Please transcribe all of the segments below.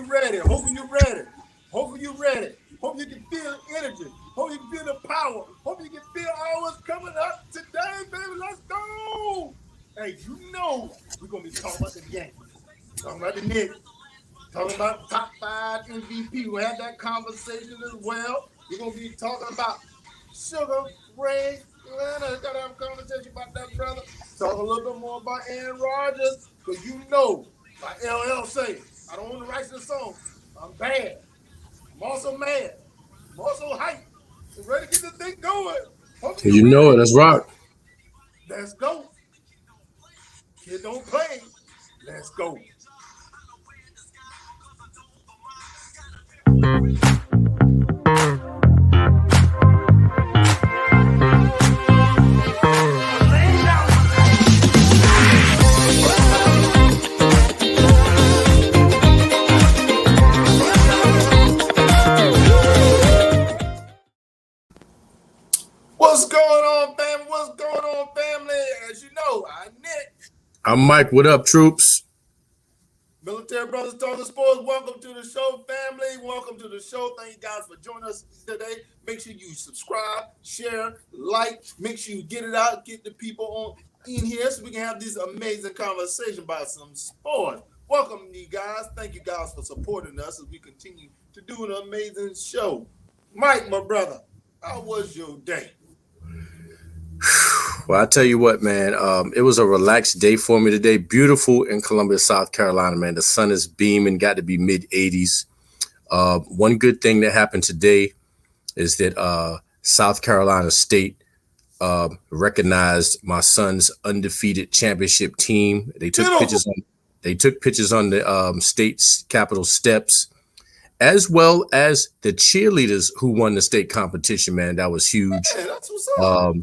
ready. Hoping you're ready. Hoping you're ready. Hope you can feel the energy. Hope you can feel the power. Hope you can feel all what's coming up today, baby. Let's go. Hey, you know we're gonna be talking about the Yankees, talking about the Knicks, talking about top 5 MVP. We had that conversation as well. We're gonna be talking about Sugar Ray Leonard. Gotta have a conversation about that, brother. Talk a little bit more about Aaron Rodgers, because you know, like LL say, I don't want to write the song. I'm bad. I'm also mad. I'm also hyped. I'm ready to get this thing going. Hope you You know it. ready. That's right. Let's go. Kid don't play. Let's go. What's going on, family? What's going on, family? As you know, I'm Nick. I'm Mike. What up, troops? Military Brothers Talking Sports. Welcome to the show, family. Welcome to the show. Thank you guys for joining us today. Make sure you subscribe, share, like. Make sure you get it out, get the people on in here so we can have this amazing conversation about some sports. Welcome, you guys. Thank you guys for supporting us as we continue to do an amazing show. Mike, my brother, how was your day? Well, I tell you what, man, it was a relaxed day for me today. Beautiful in Columbia, South Carolina, man. The sun is beaming, got to be mid-80s. One good thing that happened today is that South Carolina State recognized my son's undefeated championship team. They took pictures on the state's Capitol steps, as well as the cheerleaders who won the state competition, man. That was huge. Yeah, that's what's up.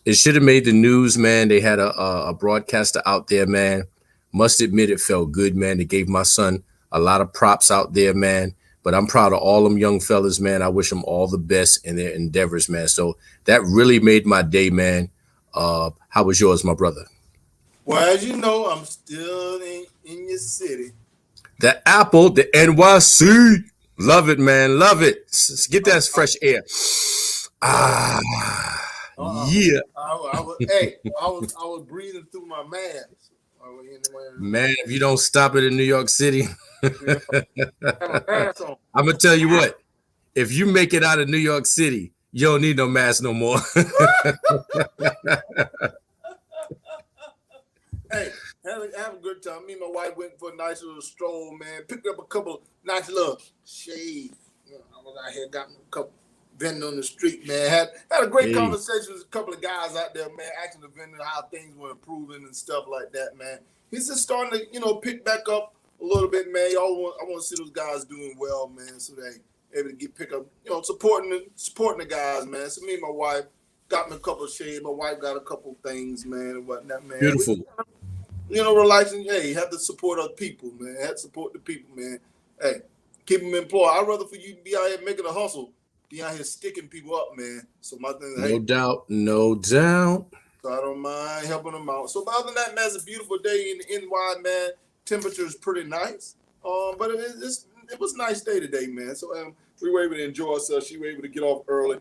It should have made the news, man. They had a broadcaster out there, man. Must admit it felt good, man. They gave my son a lot of props out there, man. But I'm proud of all them young fellas, man. I wish them all the best in their endeavors, man. So that really made my day, man. How was yours, my brother? Well, as you know, I'm still in your city. The Apple, the NYC. Love it, man. Love it. Get that fresh air. Yeah. I was breathing through my mask. Man, if you don't stop it in New York City, I'm gonna tell you what. If you make it out of New York City, you don't need no mask no more. Hey, have a good time. Me and my wife went for a nice little stroll, man. Picked up a couple of nice little shades. I was out here, got a couple vending on the street, man. Had a great conversation with a couple of guys out there, man, asking the vendor how things were improving and stuff like that, man. He's just starting to, pick back up a little bit, man. I want to see those guys doing well, man, so they able to pick up, supporting the guys, man. So me and my wife got me a couple of shades. My wife got a couple of things, man, and whatnot, man. Beautiful. Relaxing. Hey, you have to support other people, man. Have to support the people, man. Hey, keep them employed. I'd rather for you to be out here making a hustle, be out here sticking people up, man. So my thing is, no doubt. So I don't mind helping them out. So other than that, man, it's a beautiful day in NY, man. Temperature is pretty nice. But it was a nice day today, man. So we were able to enjoy ourselves. She was able to get off early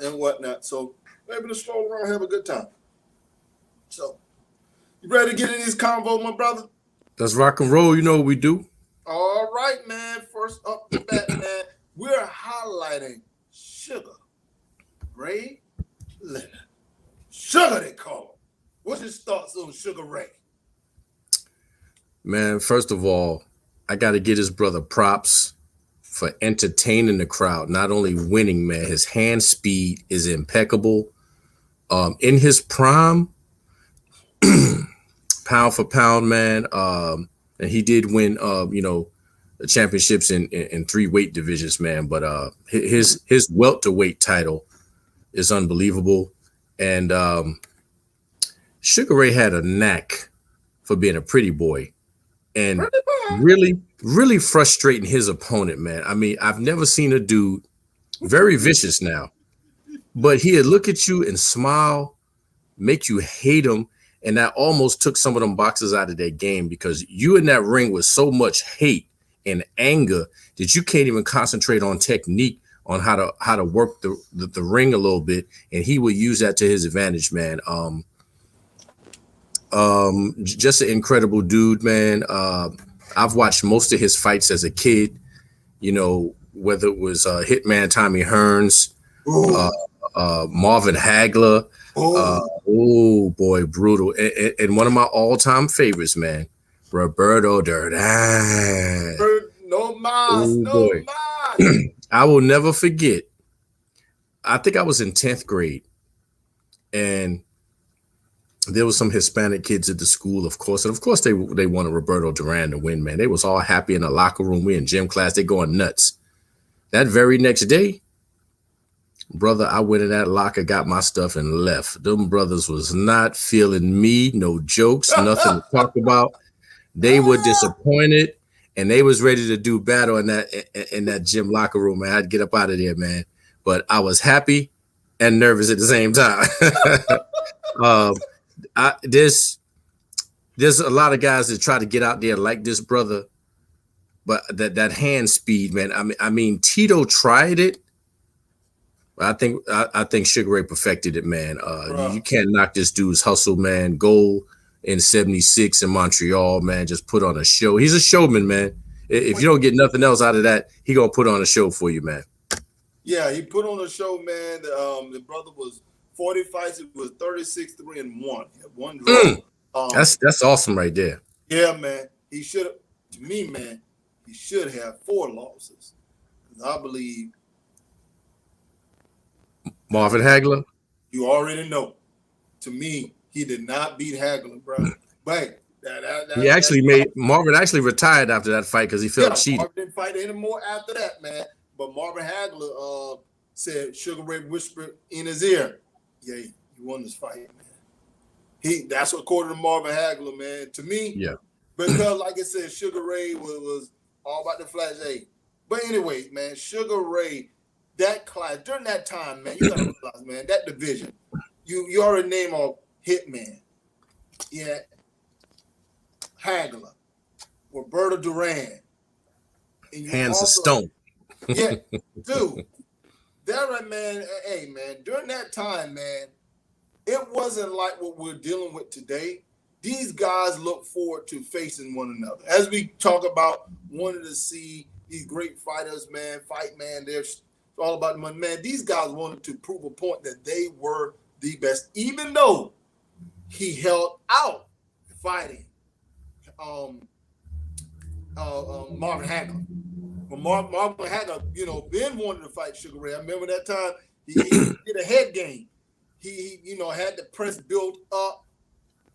and whatnot. So we were able to stroll around, have a good time. So you ready to get in this convo, my brother? Let's rock and roll. You know what we do. All right, man. First up the bat, man, we're highlighting Sugar Ray Leonard. Sugar, they call him. What's his thoughts on Sugar Ray? Man, first of all, I got to get his brother props for entertaining the crowd, not only winning, man. His hand speed is impeccable. In his prime, pound for pound, man, and he did win, the championships in 3 weight divisions, man. But his welterweight title is unbelievable. And Sugar Ray had a knack for being a pretty boy and really, really frustrating his opponent, man. I mean, I've never seen a dude very vicious now, but he'd look at you and smile, make you hate him. And that almost took some of them boxers out of their game because you in that ring with so much hate and anger that you can't even concentrate on technique, on how to work the ring a little bit, and he would use that to his advantage, man. Just an incredible dude, man. I've watched most of his fights as a kid, you know, whether it was Hitman Tommy Hearns, Marvin Hagler. Oh boy, brutal. And one of my all-time favorites, man, Roberto Duran. No mas, Oh, no boy. mas. I will never forget. I think I was in 10th grade, and there was some Hispanic kids at the school, of course. And of course, they wanted Roberto Duran to win, man. They was all happy in the locker room. We in gym class. They going nuts. That very next day, brother, I went in that locker, got my stuff, and left. Them brothers was not feeling me. No jokes, nothing to talk about. They were disappointed, and they was ready to do battle in that gym locker room, man. I'd get up out of there, man. But I was happy and nervous at the same time. There's a lot of guys that try to get out there like this brother, but that hand speed, man. I mean, Tito tried it. I think Sugar Ray perfected it, man. You can't knock this dude's hustle, man. Goal in '76 in Montreal, man. Just put on a show. He's a showman, man. If you don't get nothing else out of that, he gonna put on a show for you, man. Yeah, he put on a show, man. The brother was 40 fights. It was 36-3-1. One draw. That's awesome right there. Yeah, man. He should have. To me, man, he should have 4 losses. I believe. Marvin Hagler. You already know. To me, he did not beat Hagler, bro. But Marvin actually retired after that fight because he felt cheated. Marvin didn't fight anymore after that, man. But Marvin Hagler said Sugar Ray whispered in his ear, "Yeah, you won this fight, man." That's according to Marvin Hagler, man. To me, yeah. Because like I said, Sugar Ray was all about the flash. But anyway, man, Sugar Ray, that class during that time, man, you gotta realize, man, that division, you already named off Hitman, yeah, Hagler, Roberto Duran, and Hands of stone. Yeah, dude. That right, man. Hey, man. During that time, man, it wasn't like what we're dealing with today. These guys look forward to facing one another. As we talk about wanting to see these great fighters, man, fight, man. It's all about the money, man. These guys wanted to prove a point that they were the best, even though he held out fighting Marvin Hagler. When Marvin Hagler, Ben wanted to fight Sugar Ray. I remember that time he did a head game. He had the press built up,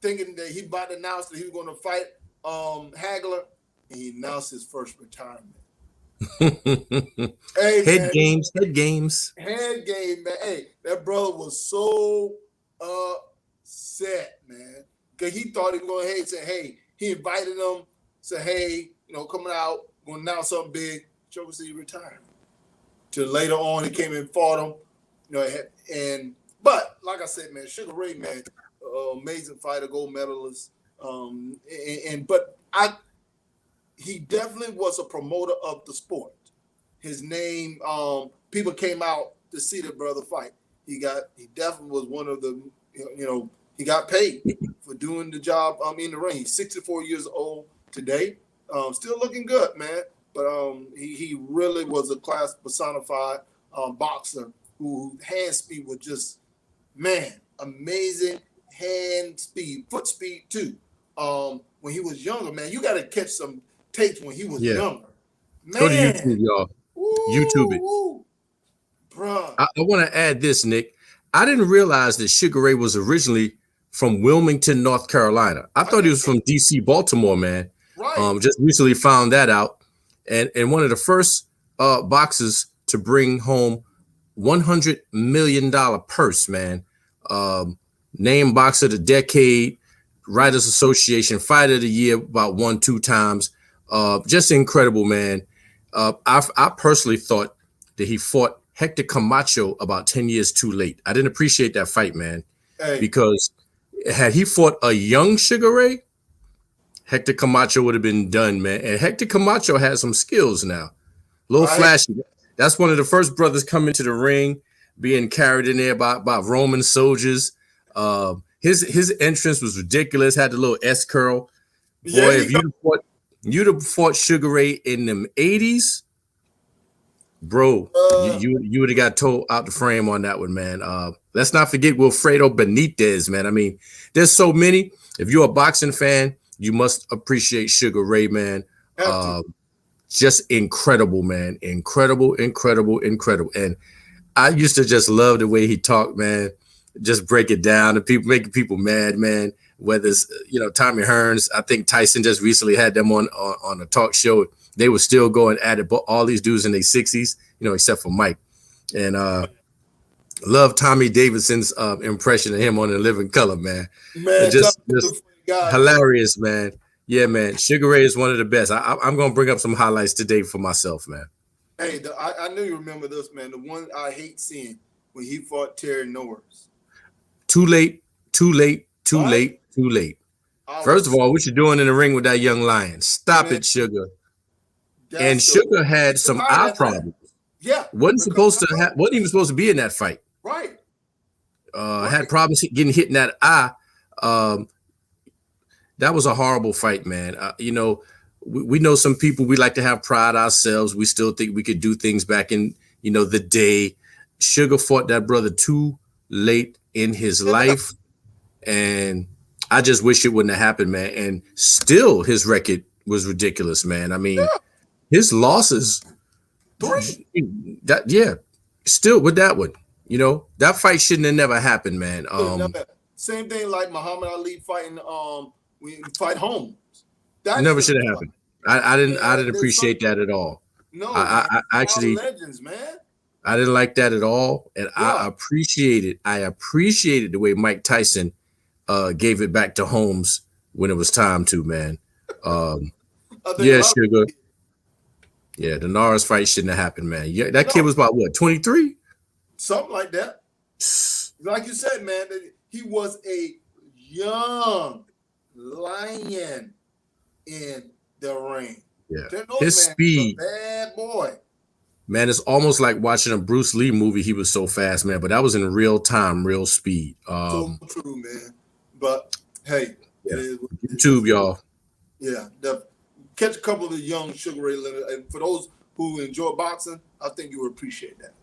thinking that he about to announce that he was going to fight Hagler, and he announced his first retirement. Hey, head games, head game, man. Hey, that brother was so upset, man, because he thought he was going to say, hey, he invited him, said, hey, coming out, going to announce something big. Sugar said he retired. Till later on, he came and fought him, but like I said, man, Sugar Ray, man, amazing fighter, gold medalist, he definitely was a promoter of the sport. His name, people came out to see the brother fight. He definitely was one of the, he got paid for doing the job in the ring. He's 64 years old today, still looking good, man. But he really was a class personified boxer who hand speed was just, man, amazing hand speed, foot speed too. When he was younger, man, you got to catch some tapes when he was younger. Man. Go to YouTube, y'all. YouTube it. Bruh. I want to add this, Nick. I didn't realize that Sugar Ray was originally from Wilmington, North Carolina. I thought he was from DC, Baltimore, man. Right. Just recently found that out. And one of the first boxers to bring home $100 million purse, man. Named Boxer of the Decade, Writers Association, Fighter of the Year about 1-2 times. Just incredible, man. I personally thought that he fought Hector Camacho about 10 years too late. I didn't appreciate that fight, man, because had he fought a young Sugar Ray, Hector Camacho would have been done, man. And Hector Camacho has some skills now. Little Right. flashy. That's one of the first brothers coming to the ring, being carried in there by Roman soldiers. His entrance was ridiculous. Had the little S curl. Boy, Yeah, if you'd have fought Sugar Ray in them 80s, bro, you would have got told out the frame on that one, man. Let's not forget Wilfredo Benitez, man. I mean, there's so many. If you're a boxing fan, you must appreciate Sugar Ray, man. Just incredible, man. Incredible. And I used to just love the way he talked, man. Just break it down and people making people mad, man. Whether it's, Tommy Hearns, I think Tyson just recently had them on a talk show. They were still going at it, but all these dudes in their 60s, except for Mike. And love Tommy Davidson's impression of him on In Living Color, man. Just hilarious, man. Yeah, man. Sugar Ray is one of the best. I'm going to bring up some highlights today for myself, man. Hey, I knew you remember this, man. The one I hate seeing when he fought Terry Norris. Too late. First of all, what you doing in the ring with that young lion? Stop it, Sugar. And Sugar had some eye problems. Yeah. Wasn't even supposed to be in that fight. Right. Had problems getting hit in that eye. That was a horrible fight, man. We know some people, we like to have pride ourselves. We still think we could do things back in, the day. Sugar fought that brother too late in his life. And I just wish it wouldn't have happened, man. And still his record was ridiculous, man. I mean, his losses, still with that one, that fight shouldn't have never happened, man. Same thing like Muhammad Ali fighting, we fight Holmes. That never should have happened. I didn't appreciate that at all. No, I actually legends, man. I didn't like that at all, and I appreciated the way Mike Tyson gave it back to Holmes when it was time to, man. Sugar. Yeah, the Norris fight shouldn't have happened, man. Yeah, that kid was about what, 23? Something like that. Like you said, man, he was a young lion in the ring. Yeah, his speed, bad boy. Man, it's almost like watching a Bruce Lee movie. He was so fast, man. But that was in real time, real speed. So true, man. But hey, YouTube, y'all. Yeah, catch a couple of the young Sugar Ray Leonard. And for those who enjoy boxing, I think you would appreciate that.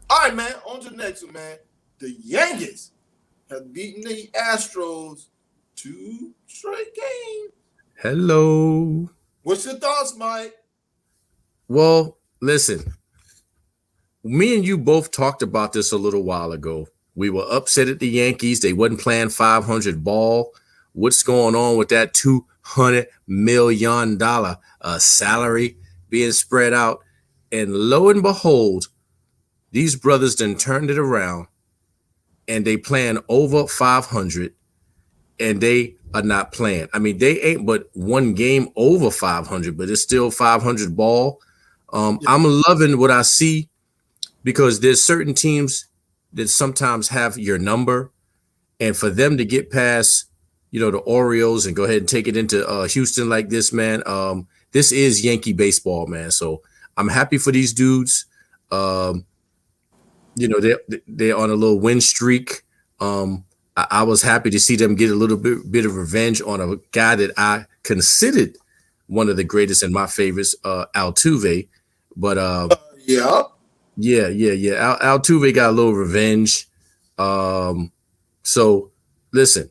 All right, man. On to the next one, man. The Yankees have beaten the Astros 2 straight games. Hello. What's your thoughts, Mike? Well, listen. Me and you both talked about this a little while ago. We were upset at the Yankees. They wasn't playing 500 ball. What's going on with that $200 million salary being spread out? And lo and behold, these brothers then turned it around and they playing over 500 and they are not playing. I mean, they ain't but one game over 500, but it's still 500 ball. I'm loving what I see because there's certain teams that sometimes have your number, and for them to get past, the Orioles and go ahead and take it into Houston like this, man. This is Yankee baseball, man. So I'm happy for these dudes. They're on a little win streak. I was happy to see them get a little bit of revenge on a guy that I considered one of the greatest and my favorites, Altuve. But Altuve got a little revenge. So listen,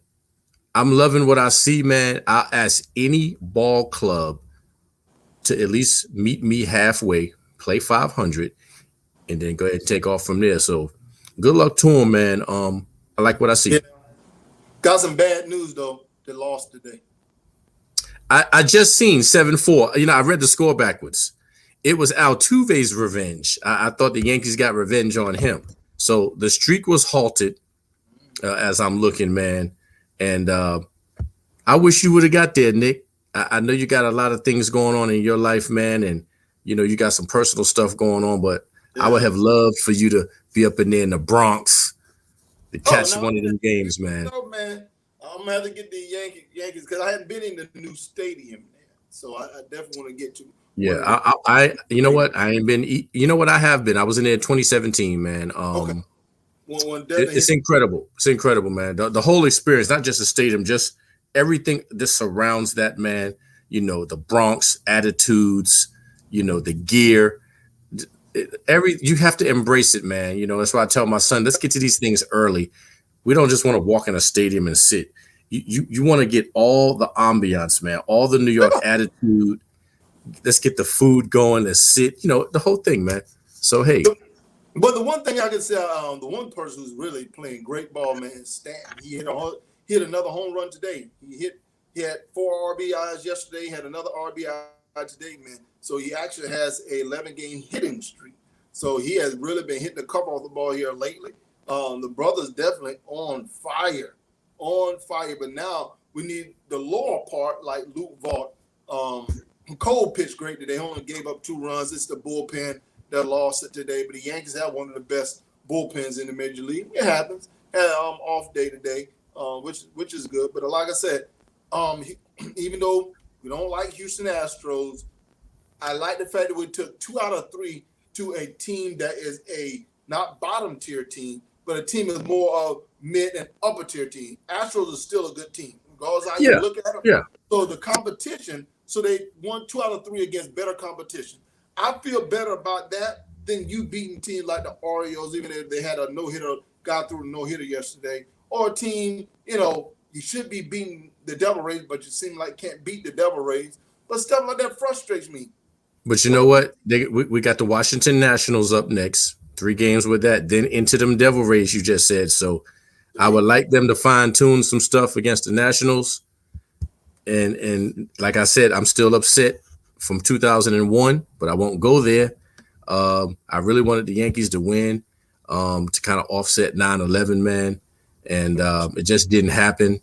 I'm loving what I see, man. I'll ask any ball club to at least meet me halfway, play 500, and then go ahead and take off from there. So good luck to him, man. I like what I see. Yeah. Got some bad news though. They lost today. I just seen 7-4. I read the score backwards. It was Altuve's revenge. I thought the Yankees got revenge on him. So the streak was halted as I'm looking, man. And I wish you would have got there, Nick. I know you got a lot of things going on in your life, man. And, you got some personal stuff going on. But I would have loved for you to be up in there in the Bronx to catch one of them games, man. No, man. I'm gonna have to get the Yankees because I hadn't been in the new stadium yet, so I definitely want to get to. Yeah, I you know what? I ain't been. You know what? I have been. I was in there in 2017, man. Okay, one definitely It's incredible. It's incredible, man. The whole experience, not just the stadium, just everything that surrounds that, man. You know, the Bronx attitudes. You know, the gear. You have to embrace it, man. You know, that's why I tell my son, let's get to these things early. We don't just want to walk in a stadium and sit. You want to get all the ambiance, man, all the New York attitude. Let's get the food going. Let's sit. You know, the whole thing, man. So hey, But the one thing I can say, the one person who's really playing great ball, man, is Stanton. He hit another home run today. He had 4 RBIs yesterday. He had another RBI today, man. So he actually has a 11-game hitting streak. So he has really been hitting the cover off the ball here lately. The brother's definitely on fire. But now we need the lower part, like Luke Vaught. Cole pitched great today. Only gave up 2 runs. It's the bullpen that lost it today. But the Yankees have one of the best bullpens in the major league. It happens. Had off day today, which is good. But like I said, even though we don't like Houston Astros, I like the fact that we took 2 out of 3 to a team that is a not bottom tier team, but a team is more of mid and upper tier team. Astros is still a good team, regardless of how you look at them. Yeah. So the competition, so they won 2 out of 3 against better competition. I feel better about that than you beating teams like the Orioles, even if they had a no-hitter, got through a no-hitter yesterday, or a team, you should be beating the Devil Rays, but you seem like can't beat the Devil Rays. But stuff like that frustrates me. But you know what? We got the Washington Nationals up next. 3 games with that. Then into them Devil Rays, you just said. So I would like them to fine-tune some stuff against the Nationals. And like I said, I'm still upset from 2001, but I won't go there. I really wanted the Yankees to win to kind of offset 9/11, man. And it just didn't happen.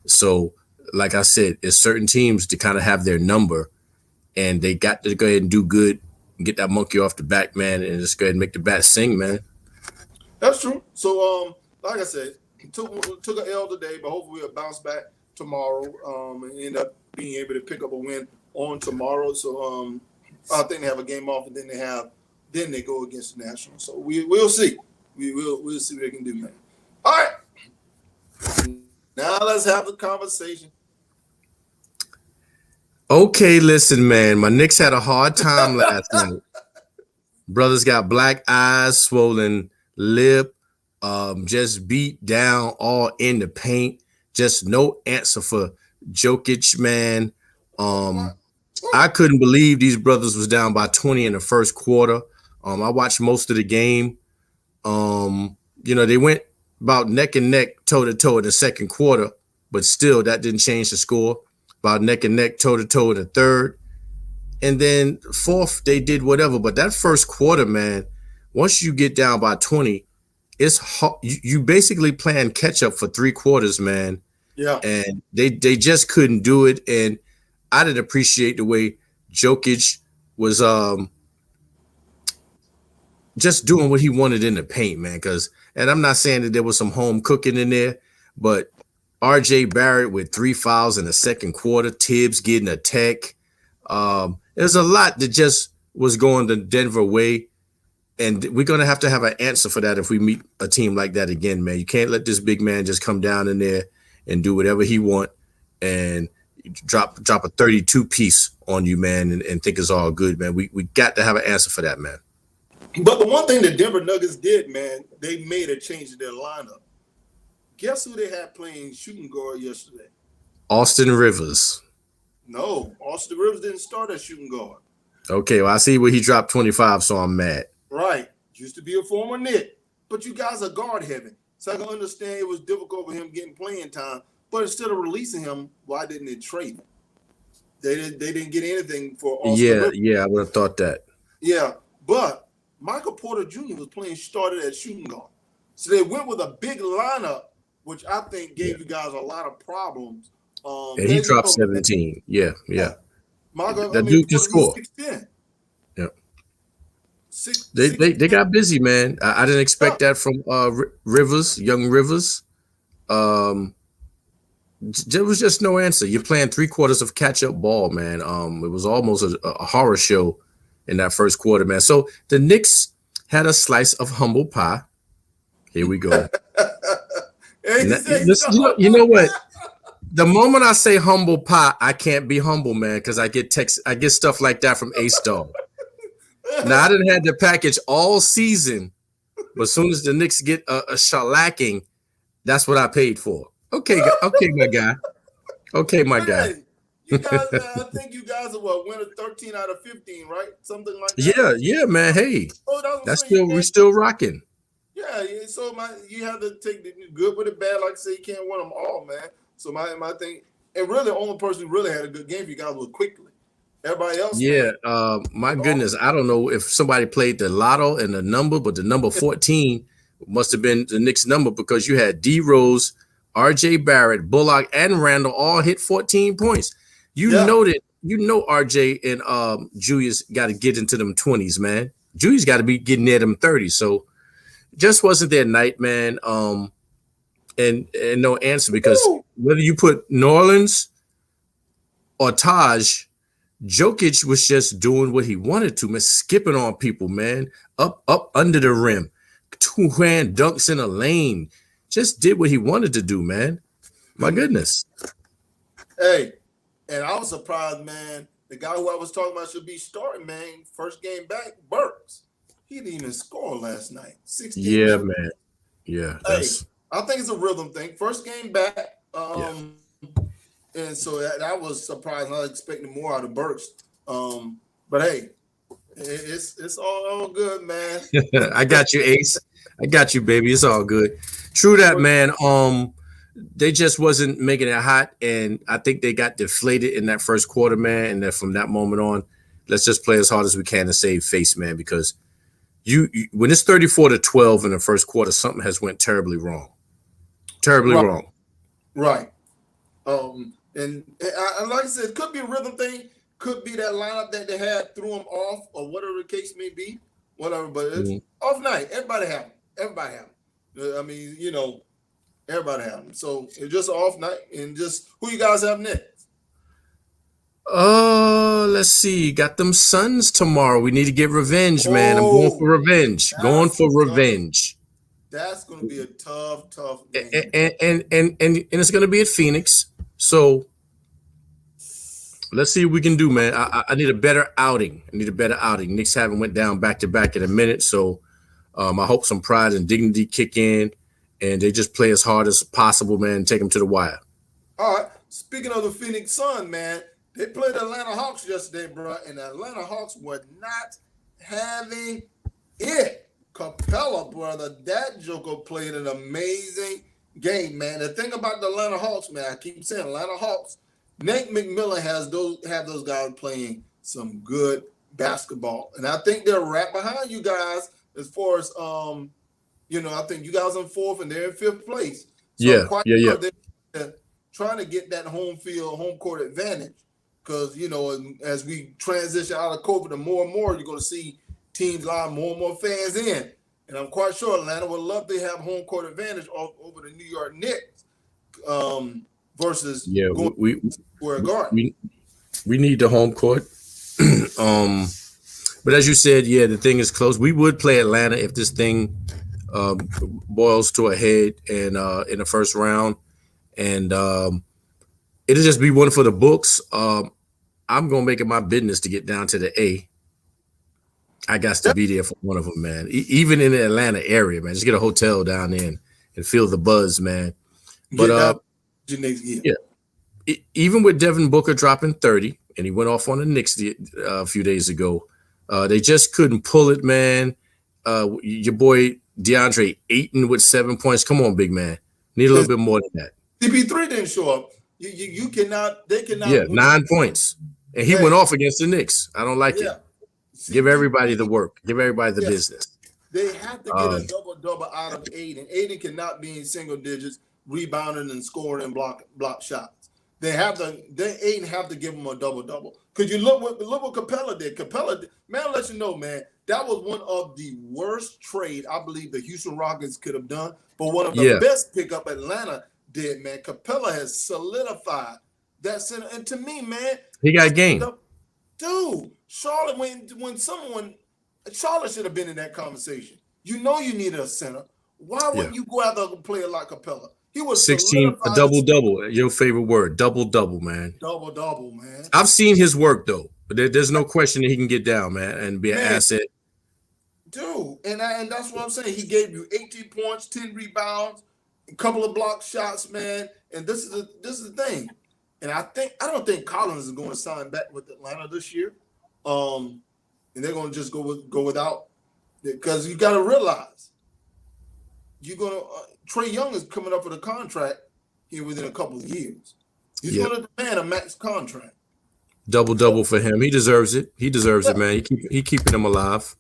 So like I said, it's certain teams to kind of have their number. And they got to go ahead and do good and get that monkey off the back, man, and just go ahead and make the bat sing, man. That's true. So, like I said, took an L today, but hopefully we'll bounce back tomorrow and end up being able to pick up a win on tomorrow. So, I think they have a game off, and then they go against the Nationals. So we'll see. We'll see what they can do, man. All right. Now let's have the conversation. Okay, listen, man. My Knicks had a hard time last night. Brothers got black eyes, swollen lip, just beat down all in the paint. Just no answer for Jokic, man. I couldn't believe these brothers was down by 20 in the first quarter. I watched most of the game. They went about neck and neck, toe to toe in the second quarter, but still that didn't change the score. About neck and neck, toe to toe in the third. And then fourth, they did whatever. But that first quarter, man, once you get down by 20, it's hard. You basically playing catch up for 3 quarters, man. Yeah. And they just couldn't do it. And I didn't appreciate the way Jokic was just doing what he wanted in the paint, man. And I'm not saying that there was some home cooking in there, but RJ Barrett with 3 fouls in the second quarter, Tibbs getting a tech. There's a lot that just was going the Denver way. And we're going to have an answer for that if we meet a team like that again, man. You can't let this big man just come down in there and do whatever he want and drop a 32 piece on you, man, and think it's all good, man. We got to have an answer for that, man. But the one thing the Denver Nuggets did, man, they made a change in their lineup. Guess who they had playing shooting guard yesterday? Austin Rivers. No, Austin Rivers didn't start at shooting guard. Okay, well, I see where he dropped 25, so I'm mad. Right. Used to be a former Knick. But you guys are guard heavy. So I can understand it was difficult for him getting playing time. But instead of releasing him, why didn't they trade him? They didn't get anything for Austin Rivers. Yeah, I would have thought that. Yeah, but Michael Porter Jr. started at shooting guard. So they went with a big lineup, which I think gave you guys a lot of problems. And he dropped 17. Yeah. That dude can score. 6'10". Yeah. They got busy, man. I didn't expect that from Rivers, young Rivers. There was just no answer. You're playing 3 quarters of catch-up ball, man. It was almost a horror show in that first quarter, man. So the Knicks had a slice of humble pie. Here we go. You know what? The moment I say humble pie, I can't be humble, man, because I get stuff like that from Ace Dog. Now I didn't have the package all season, but as soon as the Knicks get a shellacking, that's what I paid for. Okay, my guy. Okay, my guy. You guys, I think you guys are winner 13 out of 15, right? Something like that. Yeah, man. Hey, we're still rocking. Yeah. So you have to take the good with the bad. Like I say, you can't win them all, man. So my thing, and really, the only person who really had a good game for you guys was Quickly. Everybody else, yeah. My goodness, I don't know if somebody played the lotto and the number, but the number 14 must have been the Knicks number because you had D Rose, R.J. Barrett, Bullock, and Randall all hit 14 points. You know R.J. and Julius got to get into them 20s, man. Julius got to be getting near them 30s. So just wasn't their night, man. And no answer because whether you put New Orleans or Taj, Jokic was just doing what he wanted to, man, skipping on people, man, up under the rim, 2-hand dunks in a lane, just did what he wanted to do, man. My goodness. Hey, and I was surprised, man. The guy who I was talking about should be starting, man. First game back, Burks. He didn't even score last night. 16 Yeah, minutes. man. Yeah. Hey, I think it's a rhythm thing. First game back. And so that was surprising. I was expecting more out of Burks. But hey, it's all good, man. I got you, Ace. I got you, baby. It's all good. True that, man. They just wasn't making it hot, and I think they got deflated in that first quarter, man. And then from that moment on, let's just play as hard as we can and save face, man. Because you when it's 34-12 in the first quarter, something has went terribly wrong. Terribly wrong. Right. And like I said, it could be a rhythm thing. Could be that lineup that they had threw them off, or whatever the case may be. Whatever, but it's off night. Everybody have them. Everybody have them. I mean, everybody have them. So it's just an off night. And just who you guys have next? Let's see. Got them Suns tomorrow. We need to get revenge, man. I'm going for revenge. Going for revenge. That's going to be a tough game. And it's going to be at Phoenix. So let's see what we can do, man. I need a better outing. Knicks haven't went down back-to-back in a minute. So I hope some pride and dignity kick in, and they just play as hard as possible, man, and take them to the wire. All right. Speaking of the Phoenix Suns, man, they played the Atlanta Hawks yesterday, bro, and the Atlanta Hawks were not having it. Capella, brother, that joker played an amazing game, man. The thing about the Atlanta Hawks, man, I keep saying Atlanta Hawks, Nate McMillan have those guys playing some good basketball. And I think they're right behind you guys as far as I think you guys are in 4th and they're in 5th place. So they're trying to get that home court advantage. Because, as we transition out of COVID, and more you're going to see teams allow more and more fans in. And I'm quite sure Atlanta would love to have home court advantage over the New York Knicks versus going to Square Garden. We need the home court. But as you said, the thing is close. We would play Atlanta if this thing boils to a head and in the first round. And it'll just be one for the books. I'm going to make it my business to get down to the A. I got to be there for one of them, man. Even in the Atlanta area, man. Just get a hotel down there and feel the buzz, man. But even with Devin Booker dropping 30, and he went off on the Knicks a few days ago, they just couldn't pull it, man. Your boy DeAndre Ayton with 7 points. Come on, big man. Need a little bit more than that. CP3 didn't show up. You cannot. They cannot. Yeah, 9 points, and he went off against the Knicks. I don't like it. Give everybody the work. Give everybody the business. They have to get a double-double out of Aiden. Aiden cannot be in single digits, rebounding and scoring and block shots. Aiden have to give him a double-double. Because you look what Capella did. Man, I'll let you know, man, that was one of the worst trade I believe the Houston Rockets could have done, but one of the best pickup Atlanta did, man. Capella has solidified that center. And to me, man, he got game. Dude, Charlotte, when Charlotte should have been in that conversation. You know you needed a center. Why wouldn't you go after a player like Capella? He was 16, a double-double. Your favorite word, double-double, man. Double-double, man. I've seen his work, though. But there's no question that he can get down, man, and be an asset. Dude, and that's what I'm saying. He gave you 18 points, 10 rebounds, a couple of block shots, man. And this is the thing. And I don't think Collins is going to sign back with Atlanta this year. And they're going to just go without, because you got to realize you're going to Trae Young is coming up with a contract here within a couple of years. He's going to demand a max contract. Double-double for him. He deserves it. He deserves it, man. He keeping him alive.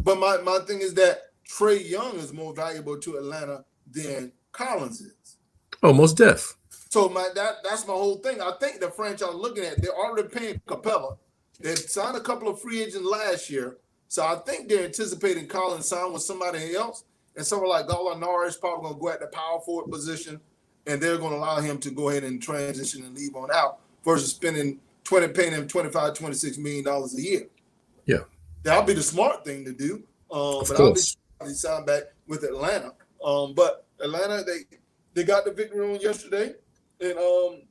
But my thing is that Trae Young is more valuable to Atlanta than Collins is. Oh, most def. So that's my whole thing. I think the franchise looking at, they're already paying Capella. They signed a couple of free agents last year. So I think they're anticipating Collins sign with somebody else. And someone like Lenard is probably going to go at the power forward position, and they're going to allow him to go ahead and transition and leave on out versus paying him $25, $26 million a year. Yeah. That'll be the smart thing to do. Of but course. I'll be signed back with Atlanta. But Atlanta, they got the victory on yesterday. And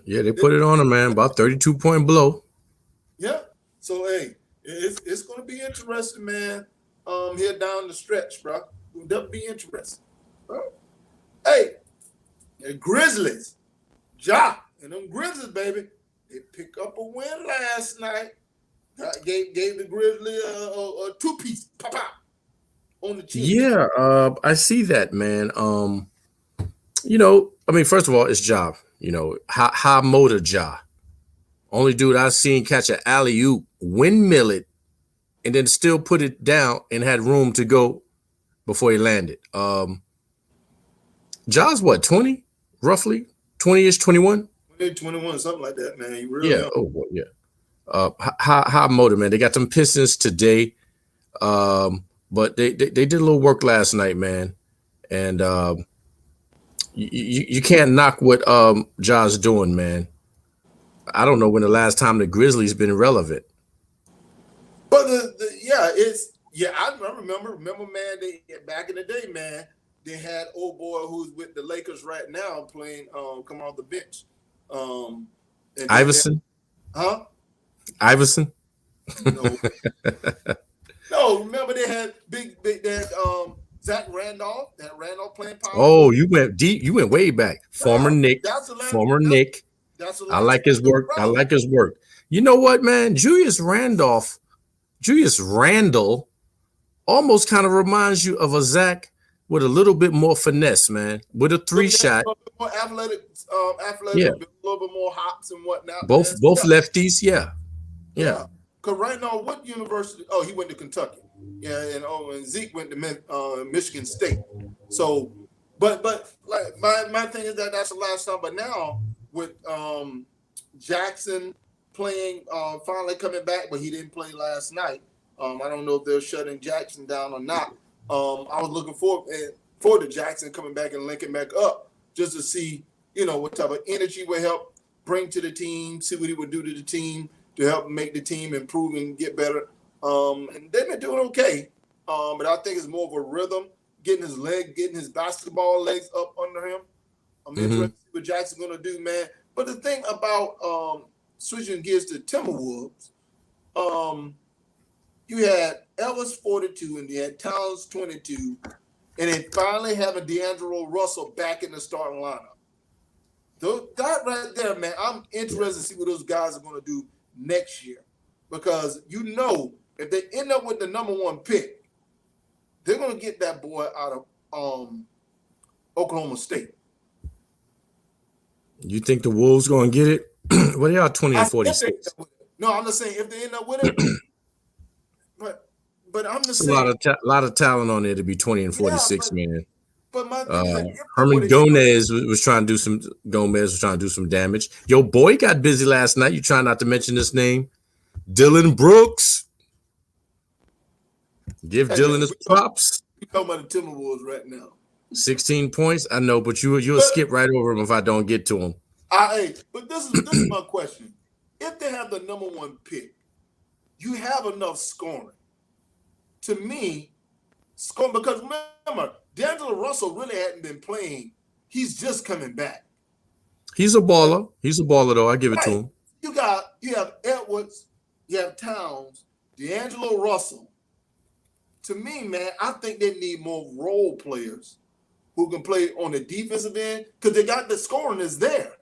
they put it on him, man. About 32-point blow. Yeah. So hey, it's going to be interesting, man. Here down the stretch, bro. That'll be interesting. Bro. Hey, the Grizzlies, and them Grizzlies, baby, they pick up a win last night. Gave the Grizzlies a two-piece pop on the chin. Yeah, I see that, man. First of all, it's Ja. High motor Ja. Only dude I've seen catch an alley-oop, windmill it, and then still put it down and had room to go before he landed. Ja's what, 20? Roughly? 20-ish, 21? 21, something like that, man. He really young. Oh, boy, yeah. High motor, man. They got them Pistons today. But they did a little work last night, man. And you can't knock what Ja's doing, man. I don't know when the last time the Grizzlies been relevant. But I remember, man. They back in the day, man. They had old boy who's with the Lakers right now playing, come off the bench. Iverson. Iverson. No. No, remember they had big Zach Randolph. That Randolph playing power. Oh, you went deep. You went way back. Former Nick. Nick. I like his work. I like his work. You know what, man? Julius Randle almost kind of reminds you of a Zach with a little bit more finesse, man. With a three shot. More athletic, a little bit more hops and whatnot. Both lefties, yeah. Because right now, what university? Oh, he went to Kentucky. Yeah, and Zeke went to Michigan State. So, but like my thing is that's the last time. But now with Jackson playing, finally coming back, but he didn't play last night. I don't know if they're shutting Jackson down or not. I was looking forward to Jackson coming back and linking back up just to see, what type of energy would help bring to the team, see what he would do to the team to help make the team improve and get better. And they've been doing okay. But I think it's more of a rhythm, getting his basketball legs up under him. I'm interested to see what Jackson's going to do, man. But the thing about switching gears to Timberwolves, you had Ellis 42 and you had Towns 22, and then finally having D'Angelo Russell back in the starting lineup. That right there, man, I'm interested to see what those guys are going to do next year. Because if they end up with the number one pick, they're going to get that boy out of Oklahoma State. You think the Wolves going to get it? Well, they are 20-46. No, I'm just saying if they end up with it. But I'm just saying. A lot of talent on there to be 20-46, man. But my thing is Herman Gomez was trying to do some damage. Your boy got busy last night. You trying not to mention this name? Dylan Brooks. Give Dylan his props. You're talking about the Timberwolves right now. 16 points. I know, but you'll But skip right over him if I don't get to him. but this is my question. If they have the number one pick, you have enough scoring. To me, scoring, because remember, D'Angelo Russell really hadn't been playing. He's just coming back. He's a baller. He's a baller, though. I give it to him. You have Edwards, you have Towns, D'Angelo Russell. To me, man, I think they need more role players who can play on the defensive end, because they got the scoring is there.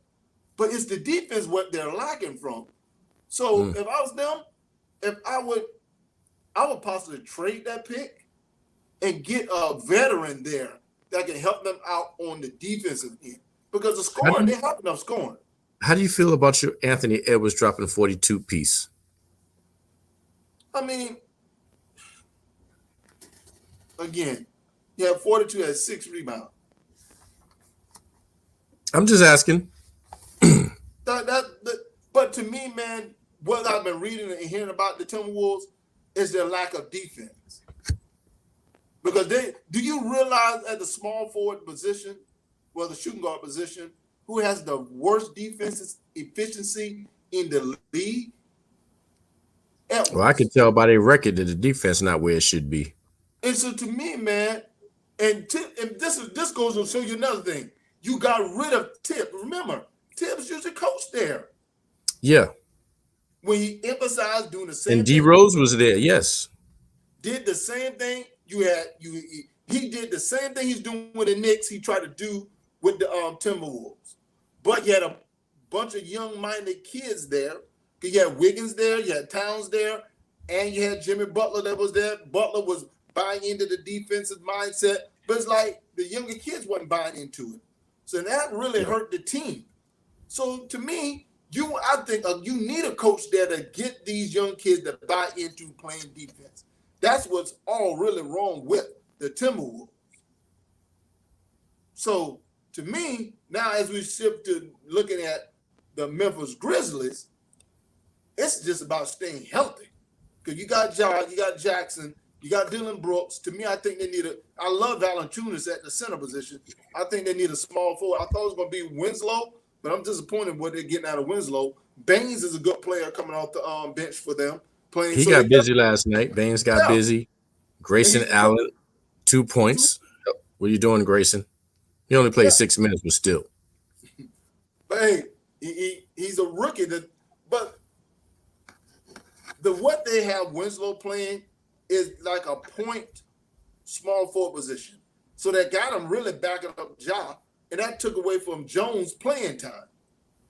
But it's the defense what they're lacking from. So if I was them, I would possibly trade that pick and get a veteran there that can help them out on the defensive end. Because the scoring, they have enough scoring. How do you feel about your Anthony Edwards dropping 42 piece? I mean, again, he had 42, had 6 rebounds. I'm just asking. But to me, man, what I've been reading and hearing about the Timberwolves is their lack of defense. Because do you realize at the small forward position, well, the shooting guard position, who has the worst defensive efficiency in the league? Edwards. Well, I can tell by their record that the defense not where it should be. And so to me, man, and this goes to show you another thing. You got rid of Tip. Remember, Tip's used to coach there. Yeah. When he emphasized doing the same and thing. And D Rose was there, yes. Did the same thing. He did the same thing he's doing with the Knicks. He tried to do with the Timberwolves. But you had a bunch of young-minded kids there. You had Wiggins there, you had Towns there, and you had Jimmy Butler that was there. Butler was buying into the defensive mindset, but it's like the younger kids wasn't buying into it. So that really hurt the team. So to me, I think you need a coach there to get these young kids to buy into playing defense. That's what's all really wrong with the Timberwolves. So to me, now as we shift to looking at the Memphis Grizzlies, it's just about staying healthy. Because you got Ja, you got Jackson, you got Dylan Brooks. To me, I think they need I love Valanciunas at the center position. I think they need a small forward. I thought it was going to be Winslow, but I'm disappointed what they're getting out of Winslow. Baines is a good player coming off the bench for them. Playing. He got busy last night. Baines got busy. Grayson Allen, 2 points. What are you doing, Grayson? He only played 6 minutes, but still. But hey, he's a rookie. But what they have Winslow playing is like a point small forward position. So that got him really backing up Ja, and that took away from Jones' playing time.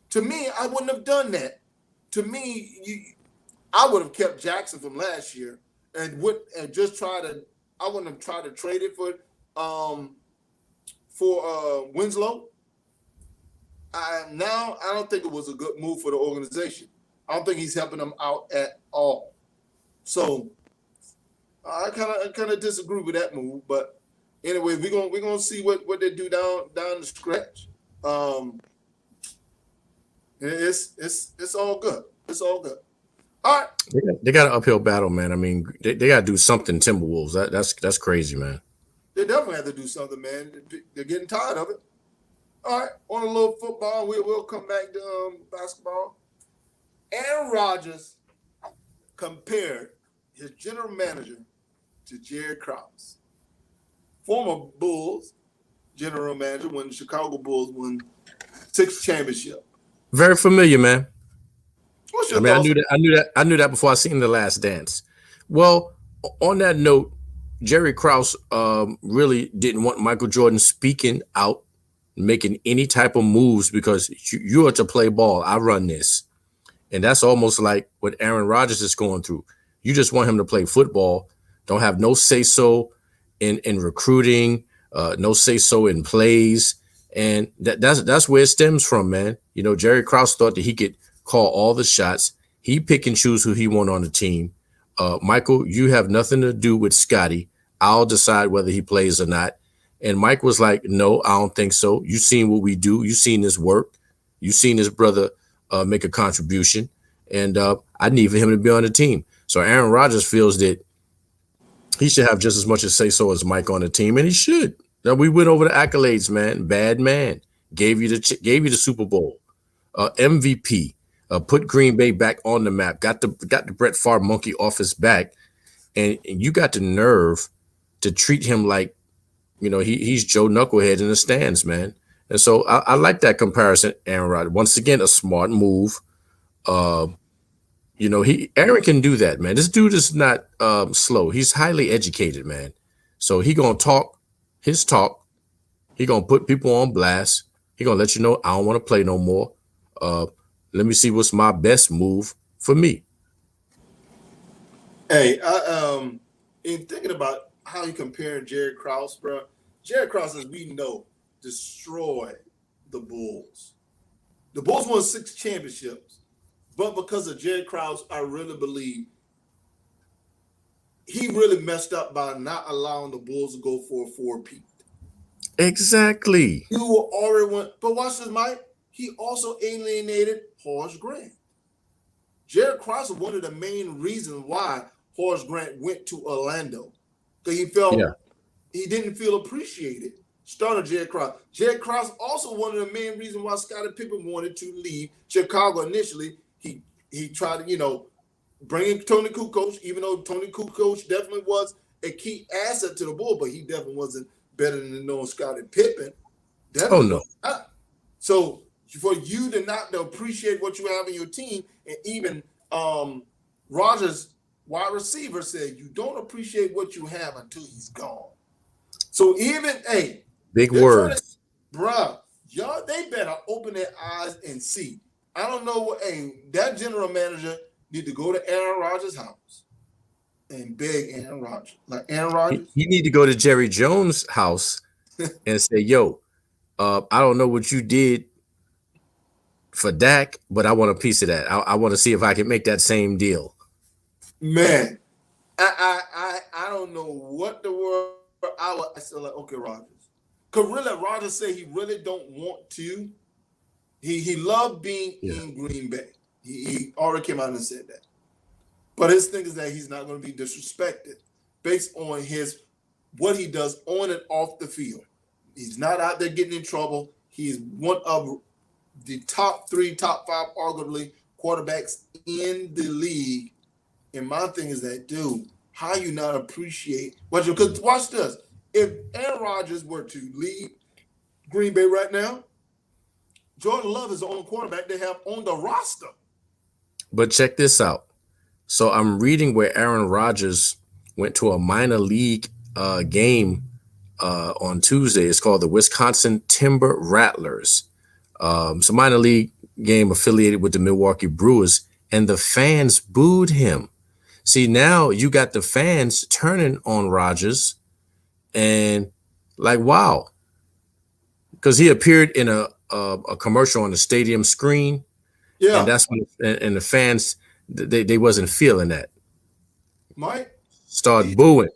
To me, I wouldn't have done that. To me, I would have kept Jackson from last year and just I wouldn't have tried to trade it for Winslow. I don't think it was a good move for the organization. I don't think he's helping them out at all. So I kind of disagree with that move. But anyway, we're gonna see what they do down the stretch. It's all good. It's all good. All right. They got an uphill battle, man. I mean, they got to do something. Timberwolves. That's crazy, man. They definitely have to do something, man. They're getting tired of it. All right, on a little football, we'll come back to basketball. Aaron Rodgers compared his general manager to Jerry Krause, former Bulls general manager when the Chicago Bulls won 6 championships. Very familiar, man. What's your thoughts? I knew that before I seen The Last Dance. Well, on that note, Jerry Krause really didn't want Michael Jordan speaking out, making any type of moves because you are to play ball. I run this. And that's almost like what Aaron Rodgers is going through. You just want him to play football. Don't have no say-so in recruiting, no say-so in plays. And that's where it stems from, man. You know, Jerry Krause thought that he could call all the shots. He pick and choose who he want on the team. Michael, you have nothing to do with Scotty. I'll decide whether he plays or not. And Mike was like, no, I don't think so. You seen what we do. You seen his work. You seen his brother make a contribution. And I need for him to be on the team. So Aaron Rodgers feels that he should have just as much as say so as Mike on the team, and he should. Now we went over the accolades, man. Bad man gave you the Super Bowl, MVP, put Green Bay back on the map, got the Brett Favre monkey off his back, and you got the nerve to treat him like he's Joe Knucklehead in the stands, man. And so I like that comparison, Aaron Rodgers. Once again, a smart move. Uh, Aaron can do that, man. This dude is not slow. He's highly educated, man. So he gonna talk his talk. He gonna put people on blast. He gonna let you know I don't want to play no more. Uh, Let me see what's my best move for me. Hey, in thinking about how you compare Jerry Krause, bro. Jerry Krause, as we know, destroyed the Bulls. The Bulls won 6 championships, but because of Jerry Krause, I really believe he really messed up by not allowing the Bulls to go for a 4-peat. Exactly. You were already went, but watch this, Mike. He also alienated Horace Grant. Jerry Krause was one of the main reasons why Horace Grant went to Orlando, because he felt he didn't feel appreciated. Started Jerry Krause. Jerry Krause also one of the main reasons why Scottie Pippen wanted to leave Chicago initially. He tried to bring in Tony Kukoc, even though Tony Kukoc definitely was a key asset to the Bulls, but he definitely wasn't better than the Scottie Pippen. Definitely no. not. So for you to not appreciate what you have in your team, and even Rogers, wide receiver, said you don't appreciate what you have until he's gone. So even big words, bruh, y'all, they better open their eyes and see. I don't know what that general manager need to go to Aaron Rodgers' house and beg Aaron Rodgers. Like Aaron Rodgers, he need to go to Jerry Jones' house and say, "Yo, I don't know what you did for Dak, but I want a piece of that. I want to see if I can make that same deal." Man, I don't know what the word I said, like, okay, Rodgers. Because really, Rodgers said he really don't want to. He loved being in Green Bay. He already came out and said that. But his thing is that he's not going to be disrespected based on what he does on and off the field. He's not out there getting in trouble. He's one of the top 3, top 5, arguably, quarterbacks in the league. And my thing is that, dude, how you not appreciate what you? Because watch this. If Aaron Rodgers were to leave Green Bay right now, Jordan Love is the only quarterback they have on the roster. But check this out. So I'm reading where Aaron Rodgers went to a minor league game on Tuesday. It's called the Wisconsin Timber Rattlers. It's a minor league game affiliated with the Milwaukee Brewers, and the fans booed him. See, now you got the fans turning on Rodgers and like, wow, because he appeared in a commercial on the stadium screen. Yeah. And that's when and the fans, they wasn't feeling that. Mike? Start booing.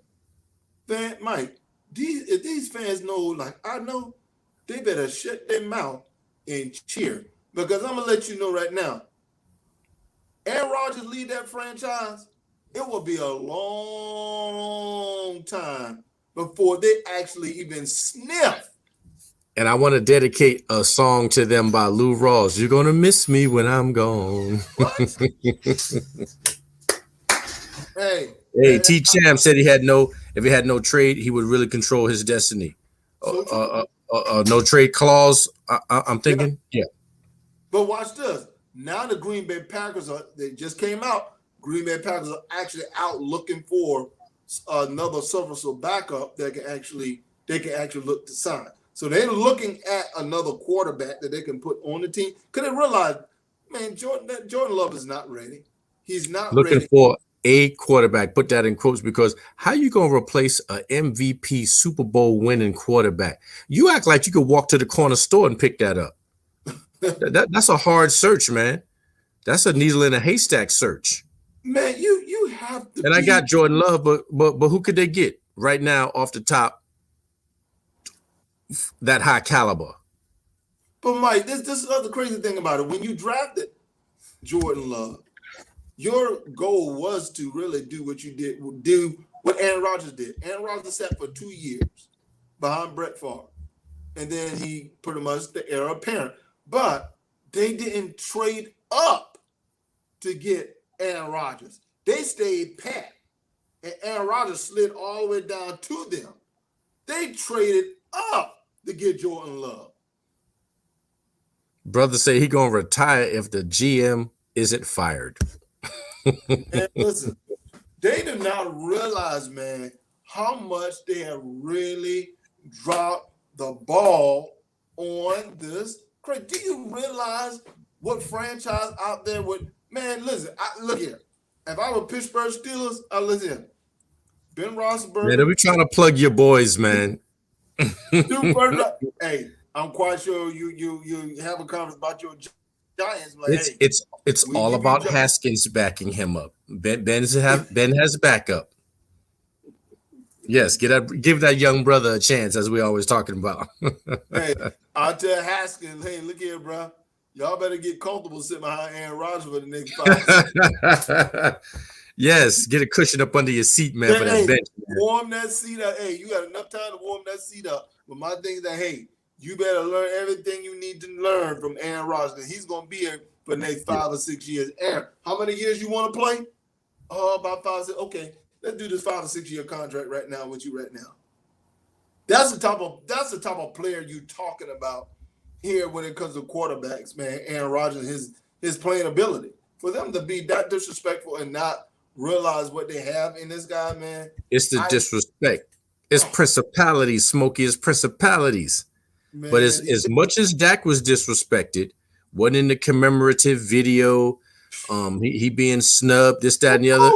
Mike, if these fans know, like I know, they better shut their mouth and cheer. Because I'm going to let you know right now, Aaron Rodgers lead that franchise, it will be a long time before they actually even sniff. And I want to dedicate a song to them by Lou Rawls. You're going to miss me when I'm gone. What? Hey, T. Cham said if he had no trade, he would really control his destiny. No trade clause, I'm thinking. Yeah. But watch this. Now the Green Bay Packers they just came out. Green Bay Packers are actually out looking for another serviceable backup that they can actually look to sign. So they're looking at another quarterback that they can put on the team. Because they realize, man, Jordan Love is not ready. He's not looking ready. For a quarterback. Put that in quotes, because how you going to replace an MVP Super Bowl winning quarterback? You act like you could walk to the corner store and pick that up. That's a hard search, man. That's a needle in a haystack search. Man, you have to. And I got Jordan Love, but who could they get right now off the top? That high caliber. But Mike, this is the crazy thing about it. When you drafted Jordan Love, your goal was to really do what you did, do what Aaron Rodgers did. Aaron Rodgers sat for 2 years. behind Brett Favre. And then he pretty much the heir apparent. But they didn't trade up to get Aaron Rodgers. They stayed pat. And Aaron Rodgers slid all the way down to them. They traded up to get Jordan Love. Brother say he gonna retire if the GM isn't fired. And listen, they do not realize, man, how much they have really dropped the ball on this. Craig, do you realize what franchise out there would, man, listen, look here. If I were Pittsburgh Steelers, listen, Ben Roethlisberger. Man, they be trying to plug your boys, man. Hey, I'm quite sure you have a conversation about your Giants. Like, it's all about Haskins backing him up. Ben has backup. Yes, give that young brother a chance, as we always talking about. Hey, I'll tell Haskins, hey, look here, bro. Y'all better get comfortable sitting behind Aaron Rodgers for the next 5 years. Yes, get a cushion up under your seat, man, for that bench. Man. Warm that seat up. Hey, you got enough time to warm that seat up. But my thing is that, hey, you better learn everything you need to learn from Aaron Rodgers. He's going to be here for the next 5 or 6 years. Aaron, how many years you want to play? Oh, about 5 or 6. Okay, let's do this 5 or 6 year contract right now with you right now. That's the type of player you talking about here when it comes to quarterbacks, man. Aaron Rodgers, his playing ability. For them to be that disrespectful and not realize what they have in this guy, man. It's the disrespect. It's principalities, Smokey. It's principalities. Man, but as much as Dak was disrespected, wasn't in the commemorative video, he being snubbed, this, that, and the other.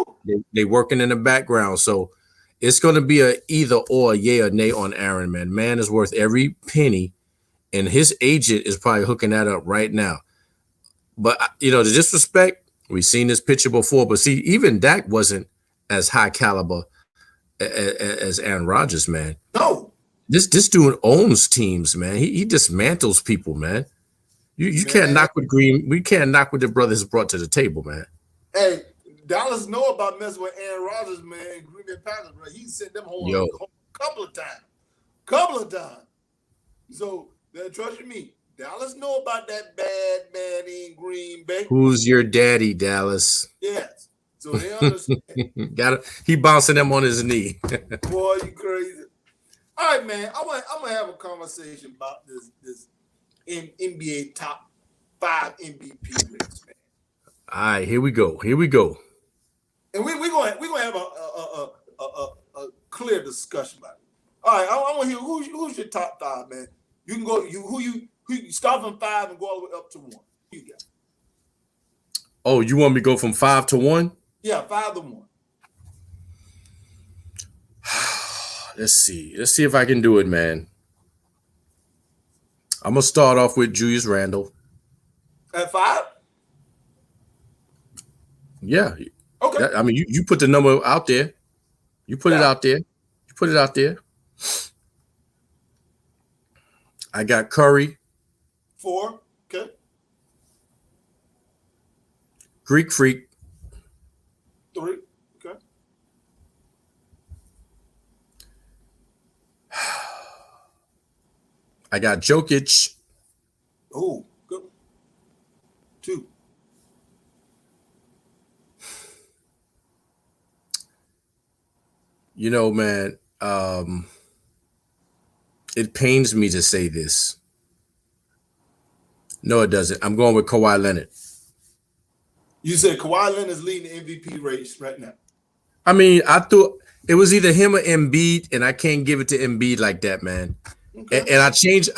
They working in the background. So it's going to be a either or, yay or nay on Aaron, man. Man is worth every penny, and his agent is probably hooking that up right now. But, the disrespect, we've seen this picture before, but see, even Dak wasn't as high caliber as Aaron Rodgers, man. No. This dude owns teams, man. He dismantles people, man. You can't knock what the brother has brought to the table, man. Hey, Dallas know about messing with Aaron Rodgers, man. Green Bay Packers, bro. He sent them home a couple of times. So, trust me, Dallas know about that bad man in Green Bay. Who's your daddy, Dallas? Yes. So they understand. He bouncing them on his knee. Boy, you crazy. All right, man. I'm gonna have a conversation about this NBA top 5 MVP race, man. All right, here we go. And we're gonna have a clear discussion about it. All right, I want to hear who's your top 5, man. You can go. You start from 5 and go all the way up to 1. Who you got? Oh, you want me to go from 5 to 1? Yeah, 5 to 1. Let's see if I can do it, man. I'm gonna start off with Julius Randle. At 5? Yeah. Okay. I mean, you put the number out there. You put it out there. I got Curry. 4. Okay. Greek Freak. 3. Okay. I got Jokic. Oh, good. 2. Man, it pains me to say this. No, it doesn't. I'm going with Kawhi Leonard. You said Kawhi Leonard is leading the MVP race right now. I mean, I thought it was either him or Embiid, and I can't give it to Embiid like that, man. Okay. And I changed.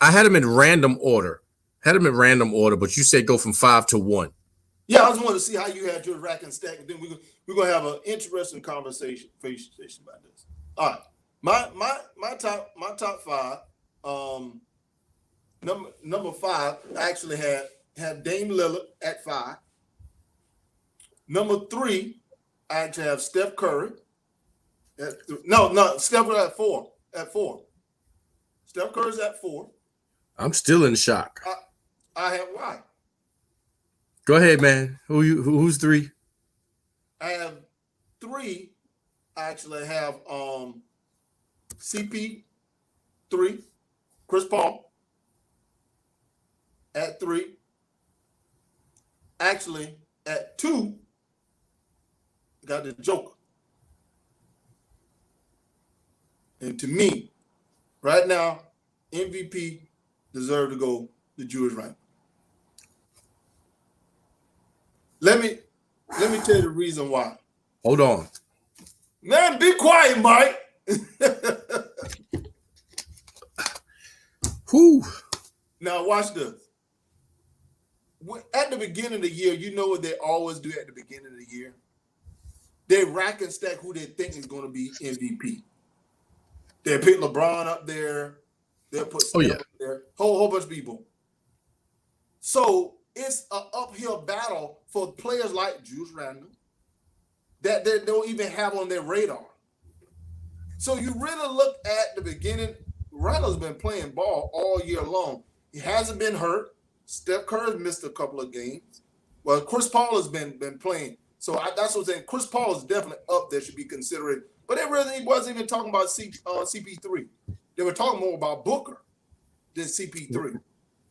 I had him in random order. But you said go from 5 to 1. Yeah, I just wanted to see how you had your rack and stack. And then we're gonna have an interesting conversation about this. All right, my top 5. Number 5 I actually had Dame Lillard at 5. Number 3, I actually have Steph Curry. Steph Curry at 4. Steph Curry's at 4. I'm still in shock. I have why? Go ahead, man. Who's 3? I have 3. I actually have CP 3, Chris Paul. At 3, actually at 2, got the Joker. And to me, right now, MVP deserve to go to Julius Randle. Let me tell you the reason why. Hold on. Man, be quiet, Mike. Whew. Now watch this. At the beginning of the year, you know what they always do at the beginning of the year? They rack and stack who they think is going to be MVP. They pick LeBron up there. They'll put Steph up there. Whole bunch of people. So it's an uphill battle for players like Julius Randle that they don't even have on their radar. So you really look at the beginning. Randle's been playing ball all year long. He hasn't been hurt. Steph Curry has missed a couple of games. Well, Chris Paul has been playing. So that's what I'm saying. Chris Paul is definitely up there, should be considered. But they really wasn't even talking about CP3. They were talking more about Booker than CP3.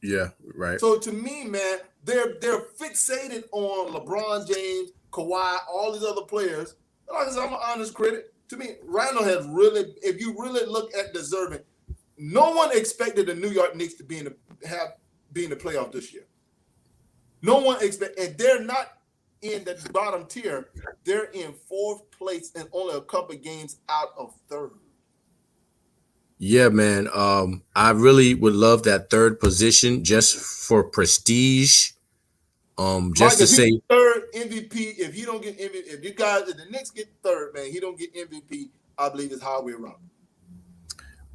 Yeah, right. So to me, man, they're fixated on LeBron James, Kawhi, all these other players. Like I said, I'm an honest critic. To me, Randle has really, if you really look at deserving, no one expected the New York Knicks to be in the playoff this year. No one expected, and they're not in the bottom tier. They're in 4th place and only a couple of games out of 3rd. Yeah, man. I really would love that 3rd position just for prestige. Just Mike, to say 3rd MVP. If you don't get MVP, if the Knicks get 3rd, man, he don't get MVP. I believe it's highway around.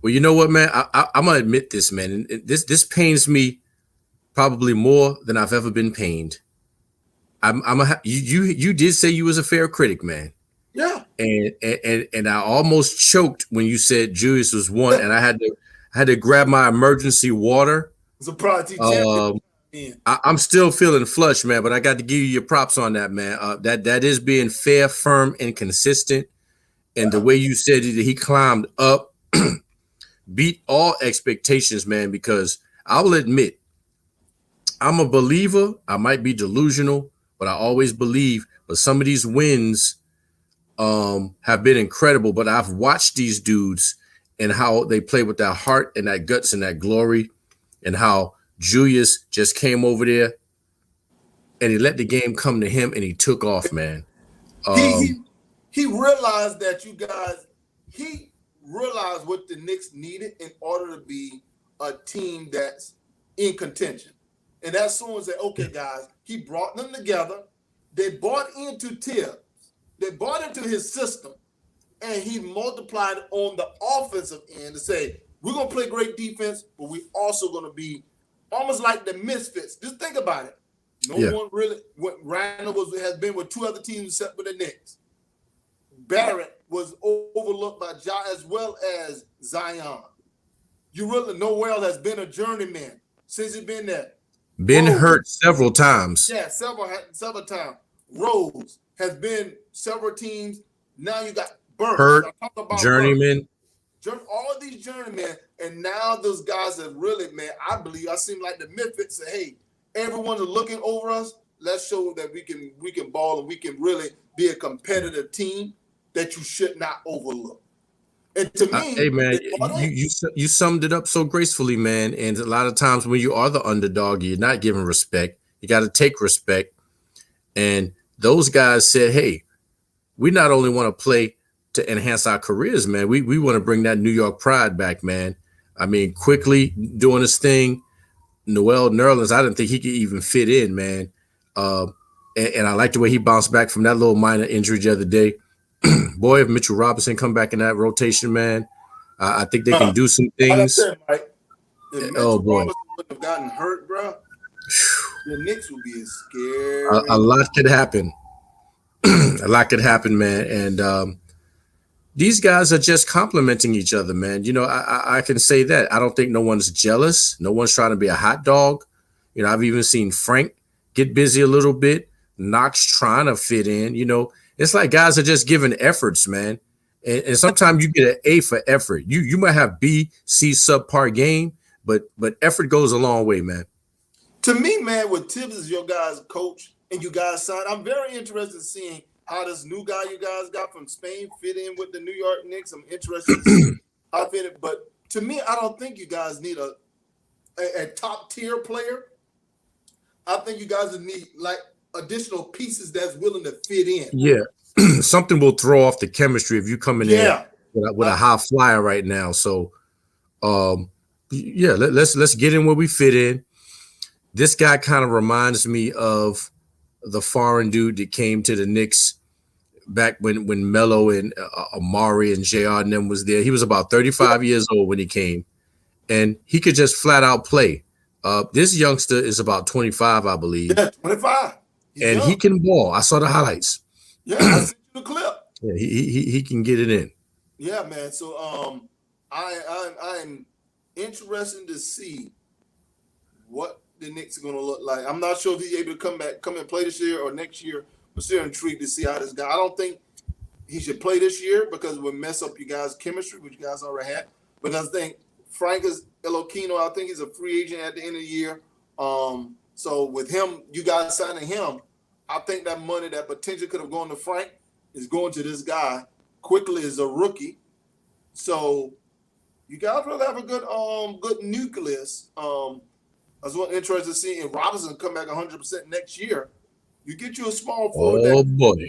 Well, you know what, man? I'm gonna admit this, man. And this pains me probably more than I've ever been pained. You did say you was a fair critic, man. Yeah. And I almost choked when you said Julius was 1, and I had to grab my emergency water. It's a Prodigy champion. I'm still feeling flush, man, but I got to give you your props on that, man. That is being fair, firm, and consistent. And the way you said it, he climbed up, beat all expectations, man, because I will admit, I'm a believer. I might be delusional, but I always believe. But some of these wins have been incredible. But I've watched these dudes and how they play with that heart and that guts and that glory, and how Julius just came over there and he let the game come to him and he took off, man. He realized that he realized what the Knicks needed in order to be a team that's in contention. And as soon as they, okay, guys, he brought them together. They bought into Tibbs. They bought into his system. And he multiplied on the offensive end to say, we're going to play great defense, but we're also going to be almost like the misfits. Just think about it. No one really, what Randle has been with 2 other teams except for the Knicks. Barrett was overlooked by Ja as well as Zion. You really, Noel has been a journeyman since he's been there. Been hurt several times. Yeah, several times. Rose has been several teams. Now you got Burks. Hurt, journeyman. All these journeymen, and now those guys have really, man, I seem like the misfits say, hey, everyone's looking over us. Let's show that we can ball and we can really be a competitive team that you should not overlook. And to me, hey man, you summed it up so gracefully, man. And a lot of times when you are the underdog, you're not given respect. You got to take respect. And those guys said, hey, we not only want to play to enhance our careers, man. We want to bring that New York pride back, man. I mean, quickly doing his thing. Noel Nerlens, I didn't think he could even fit in, man. And I like the way he bounced back from that little minor injury the other day. Boy, if Mitchell Robinson come back in that rotation, man, I think they can do some things. Like I said, Mike, if Mitchell Robinson would have gotten hurt, bro, the Knicks would be scared. A lot could happen. A lot could happen, man. And these guys are just complimenting each other, man. You know, I can say that. I don't think no one's jealous. No one's trying to be a hot dog. You know, I've even seen Frank get busy a little bit. Knox trying to fit in. You know, it's like guys are just giving efforts, man. And sometimes you get an A for effort. You might have B, C subpar game, but effort goes a long way, man. To me, man, with Tibbs as your guys' coach and you guys signed, I'm very interested in seeing how this new guy you guys got from Spain fit in with the New York Knicks. I'm interested to see how fit it. But to me, I don't think you guys need a top tier player. I think you guys need like additional pieces that's willing to fit in. Yeah. Something will throw off the chemistry if you come in there with a high flyer right now. So let's get in where we fit in. This guy kind of reminds me of the foreign dude that came to the Knicks back when Melo and Amari and JR and them was there. He was about 35 years old when he came, and he could just flat out play. This youngster is about 25, I believe. Yeah, 25. And young. He can ball. I saw the highlights. Yeah, I sent you the clip. Yeah, he can get it in. Yeah, man. So I'm interested to see what the Knicks are going to look like. I'm not sure if he's able to come and play this year or next year. I'm still intrigued to see how this guy. I don't think he should play this year because it would mess up you guys' chemistry, which you guys already had. But I think Frank is Elokino. I think he's a free agent at the end of the year. So with him, you guys signing him, I think that money that potentially could have gone to Frank is going to this guy quickly as a rookie. So you guys really have a good nucleus. I was interested to see if Robinson come back 100% next year. You get you a small forward. Oh boy.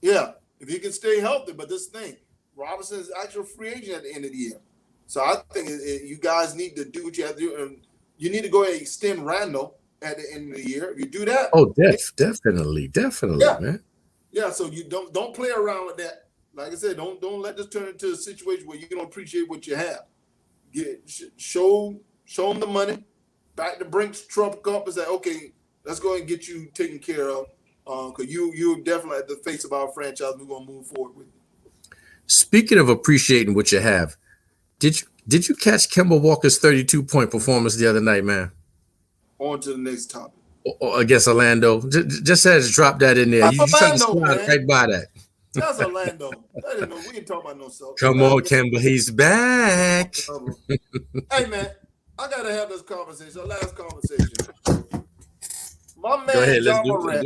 Yeah, if he can stay healthy. But this thing, Robinson is actually a free agent at the end of the year. So I think you guys need to do what you have to do, and you need to go ahead and extend Randall at the end of the year. If you do that, definitely, yeah, man. Yeah, so you don't play around with that. Like I said, don't let this turn into a situation where you don't appreciate what you have. Show them the money. Back to Brinks, Trump up and say, okay, let's go ahead and get you taken care of. Because you're definitely at the face of our franchise. We're gonna move forward with you. Speaking of appreciating what you have, did you catch Kemba Walker's 32-point performance the other night, man? On to the next topic. Against Orlando. Just had to drop that in there. That's You trying to Orlando, slide right by that. That's Orlando. We ain't talking about no self. Come on, Kemba. He's back. Hey, man. I got to have this conversation. Last conversation. My man, John Moran.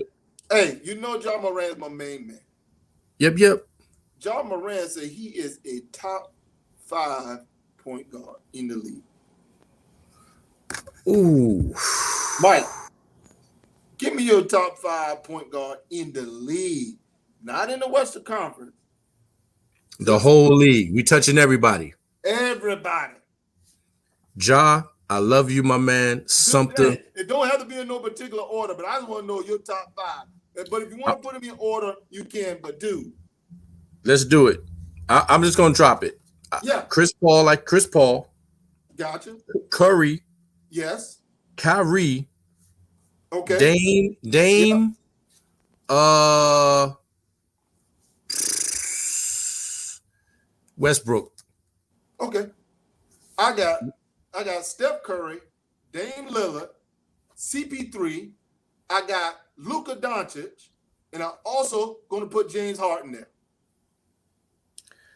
Hey, you know John Moran is my main man. Yep. John Moran said he is a top 5 point guard in the league. Ooh. Mike, give me your top 5 point guard in the league. Not in the Western Conference. The whole league. We touching everybody. Everybody. Ja, I love you, my man. Sumter. It don't have to be in no particular order, but I just want to know your top 5. But if you want to put them in order, you can. But dude, let's do it. I'm just gonna drop it. Yeah. Chris Paul, like Chris Paul. Gotcha. Curry. Yes. Kyrie. Okay. Dame. Yeah. Westbrook. Okay. I got Steph Curry, Dame Lillard, CP3. I got Luka Doncic, and I'm also going to put James Harden there.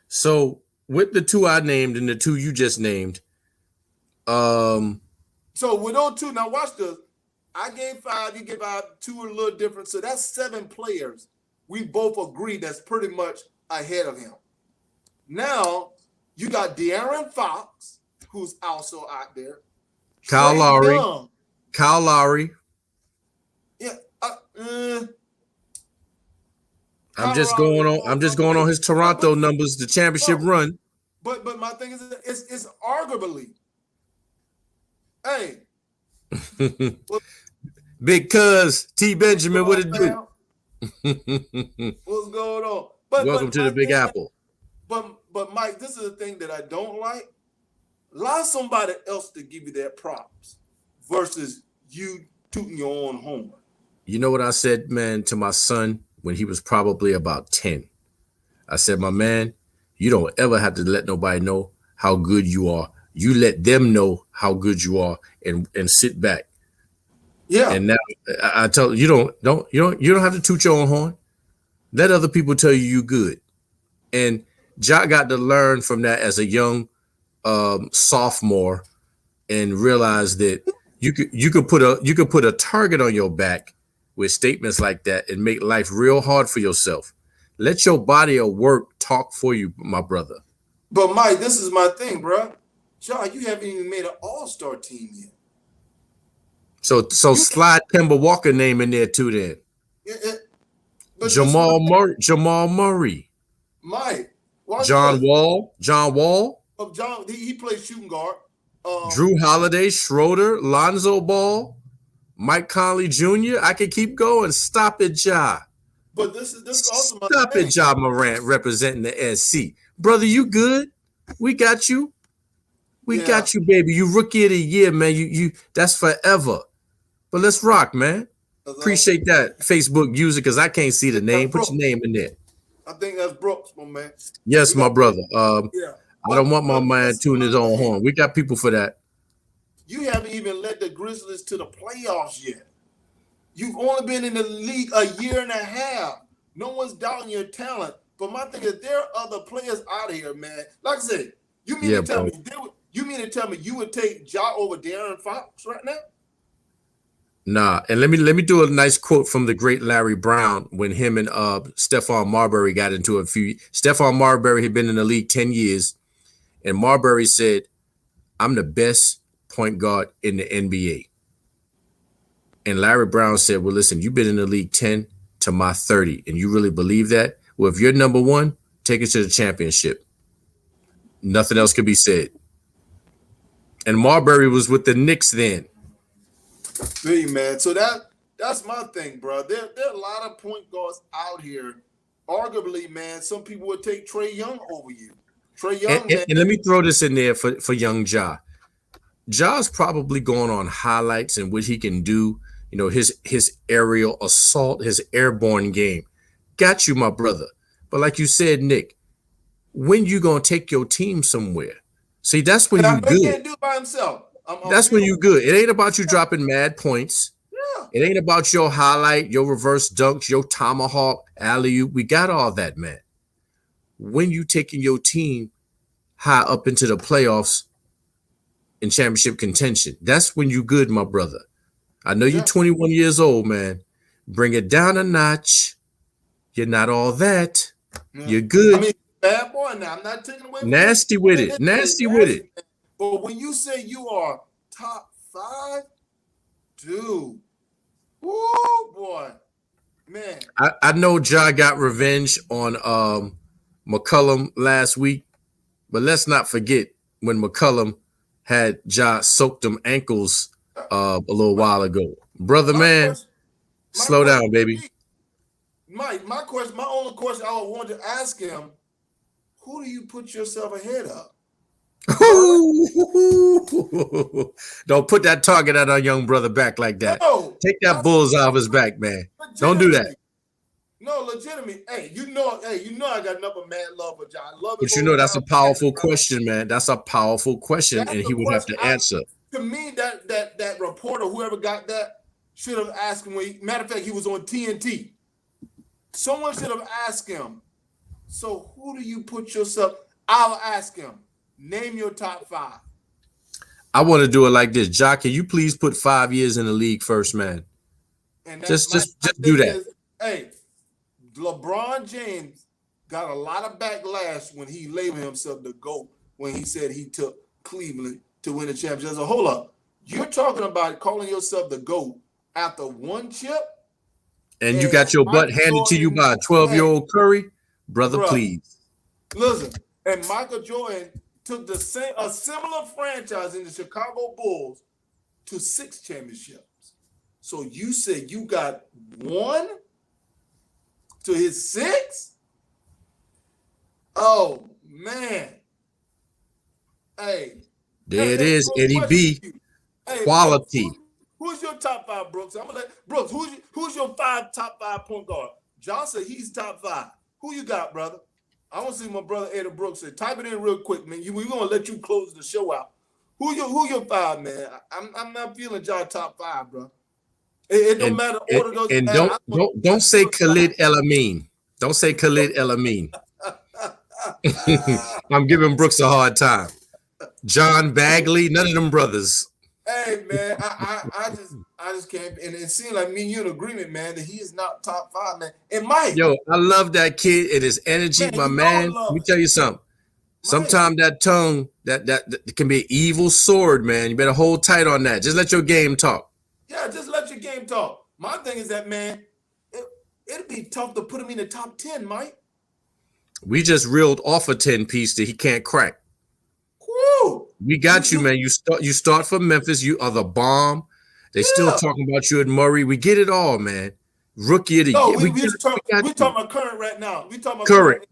So with the 2 I named and the 2 you just named, so with those 2, now watch this. I gave 5, you gave out 2 a little different. So that's 7 players. We both agree that's pretty much ahead of him. Now you got De'Aaron Fox, who's also out there. Kyle Lowry. Yeah. I'm just going on his Toronto numbers, the championship run. But my thing is, it's arguably. Hey. Big Cuz T. Benjamin, what it do? What's going on? Welcome to the Big Apple. But Mike, this is the thing that I don't like. Allow somebody else to give you their props versus you tooting your own horn. You know what I said, man, to my son when he was probably about 10? I said, my man, you don't ever have to let nobody know how good you are. You let them know how good you are and sit back. Yeah. And now I tell you, you don't have to toot your own horn. Let other people tell you good. And Ja got to learn from that as a young sophomore and realize that you could put a target on your back with statements like that and make life real hard for yourself. Let your body of work talk for you, my brother. But Mike, this is my thing, bro. John, you haven't even made an all-star team yet. So slide Kemba Walker name in there too then. Jamal Murray. Mike. John Wall. He plays shooting guard. Drew Holiday, Schroeder, Lonzo Ball, Mike Conley Jr. I can keep going. Stop it, Ja. But this is also my Stop thing. it, Ja Morant representing the SC. Brother, you good? We got you. We got you, baby. You rookie of the year, man. You that's forever. But let's rock, man. Appreciate that Facebook user because I can't see the name. Put your name in there. I think that's Brooks, my man. Yes, my brother. I don't want my man tuning his own horn. We got people for that. You haven't even led the Grizzlies to the playoffs yet. You've only been in the league a year and a half. No one's doubting your talent. But my thing is, there are other players out here, man. Like I said, you mean to tell me you would take Ja over De'Aaron Fox right now? Nah, and let me do a nice quote from the great Larry Brown when him and Stephon Marbury got into a few. Stephon Marbury had been in the league 10 years, and Marbury said, "I'm the best point guard in the NBA." And Larry Brown said, "Well, listen, you've been in the league 10 to my 30, and you really believe that? Well, if you're number one, take it to the championship. Nothing else could be said." And Marbury was with the Knicks then. Hey, man. So that's my thing, bro. There are a lot of point guards out here. Arguably, man, some people would take Trae Young over you. Trae Young, and let me throw this in there for young Ja. Ja's probably going on highlights and what he can do. You know, his aerial assault, his airborne game. Got you, my brother. But like you said, Nick, when you gonna take your team somewhere? See, that's when you good. He can't do it by himself. That's when you good. It ain't about you dropping mad points. Yeah. It ain't about your highlight, your reverse dunks, your tomahawk, alley-oop. We got all that, man. When you taking your team high up into the playoffs in championship contention, that's when you good, my brother. I know you're 21 years old, man. Bring it down a notch. You're not all that. Yeah. You're good. I mean, bad boy now. I'm not taking away from Nasty with it. Nasty with it. But when you say you are top 5, dude, woo, boy, man. I know Ja got revenge on McCollum last week, but let's not forget when McCollum had Ja soak them ankles a little while ago. Brother, man, slow down, baby. My only question I wanted to ask him, who do you put yourself ahead of? Don't put that target at our young brother back like that. No, take that bullseye off his back, man. Don't do that. No, legitimately. Hey, you know I got nothing mad love for John. But you know that's a powerful question, man. That's a powerful question, and he would have to answer. To me, that reporter, whoever got that, should have asked him. Matter of fact, he was on TNT. Someone should have asked him. So who do you put yourself? I'll ask him. Name your top 5. I want to do it like this. Ja, can you please put 5 years in the league first, man? And just do that. Hey, LeBron James got a lot of backlash when he labeled himself the GOAT when he said he took Cleveland to win the championship. So hold up. You're talking about calling yourself the GOAT after one chip? And you got your butt handed to you by a 12-year-old Curry? Brother, please. Listen, and Michael Jordan took a similar franchise in the Chicago Bulls to 6 championships. So you said you got 1 to his 6? Oh, man. Hey. There it is, Eddie B. Quality. Brooks, who's your top 5, Brooks? I'm gonna let Brooks. Who's your top 5 point guard? John said he's top 5. Who you got, brother? I want to see my brother Eddie Brooks say. Type it in real quick, man. We're gonna let you close the show out. Who your 5, man? I'm not feeling John top 5, bro. It don't matter. Order those. And don't say Khalid El Amin. Don't say Khalid El Amin. I'm giving Brooks a hard time. John Bagley, none of them brothers. Hey man, I just can't. And it seems like me and you in agreement, man, that he is not top 5, man. And Mike, Yo, I love that kid and his energy, man, my you man. don't love Let me it. tell you something. Sometimes that tongue, that can be an evil sword, man. You better hold tight on that. Just let your game talk. Yeah, just let your game talk. My thing is that, man, it'd be tough to put him in the top 10, Mike. We just reeled off a 10 piece that he can't crack. Woo! We got you, man. You start from Memphis. You are the bomb. They still talking about you at Murray. We get it all, man. Rookie of the year. We talking about current right now. We talking about current.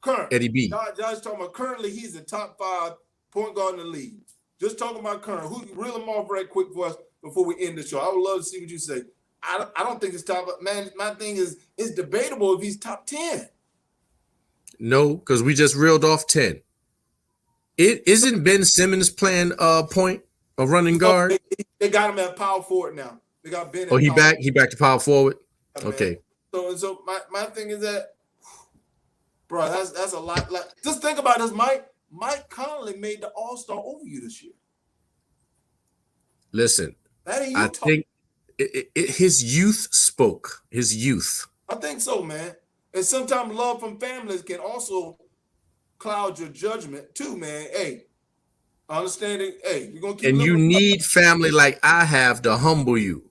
Current. Eddie B. Josh talking about currently he's the top 5 point guard in the league. Just talking about current. Who reel him off right quick for us before we end the show. I would love to see what you say. I don't think it's top, man. My thing is it's debatable if he's top 10. No, because we just reeled off 10. It isn't Ben Simmons playing point a running guard. They got him at power forward now. They got Ben. Oh, he back to power forward. Okay. So my thing is that, bro, that's a lot. Like, just think about this, Mike. Mike Conley made the All-Star over you this year. Listen, I think his youth spoke. His youth. I think so, man. And sometimes love from families can also cloud your judgment too, man. Hey, I understand it. Hey, you're gonna keep. And you need family like I have to humble you.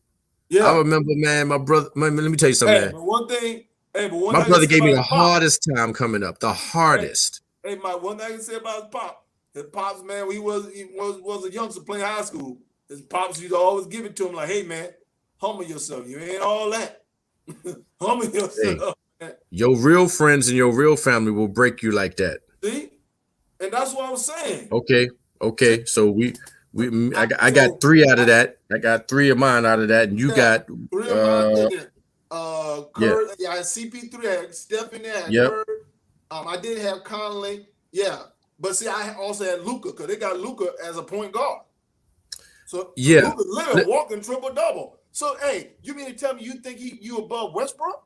Yeah, I remember, man. My brother. Let me tell you something, man. But one thing. My brother gave me the hardest time coming up. The hardest. Hey, Mike. One thing I can say about his pop. His pops, man. He was a youngster playing high school. His pops used to always give it to him like, "Hey, man, humble yourself. You ain't all that. Humble yourself." Hey, your real friends and your real family will break you like that. See, and that's what I was saying. Okay. So I got 3 out of that. I got 3 of mine out of that, and you got 3 of mine. Kurt, I had CP3, I had Steph in there. Kurt. I did have Conley. Yeah, but see, I also had Luka because they got Luka as a point guard. So Luka literally walking triple double. So hey, you mean to tell me you think you above Westbrook?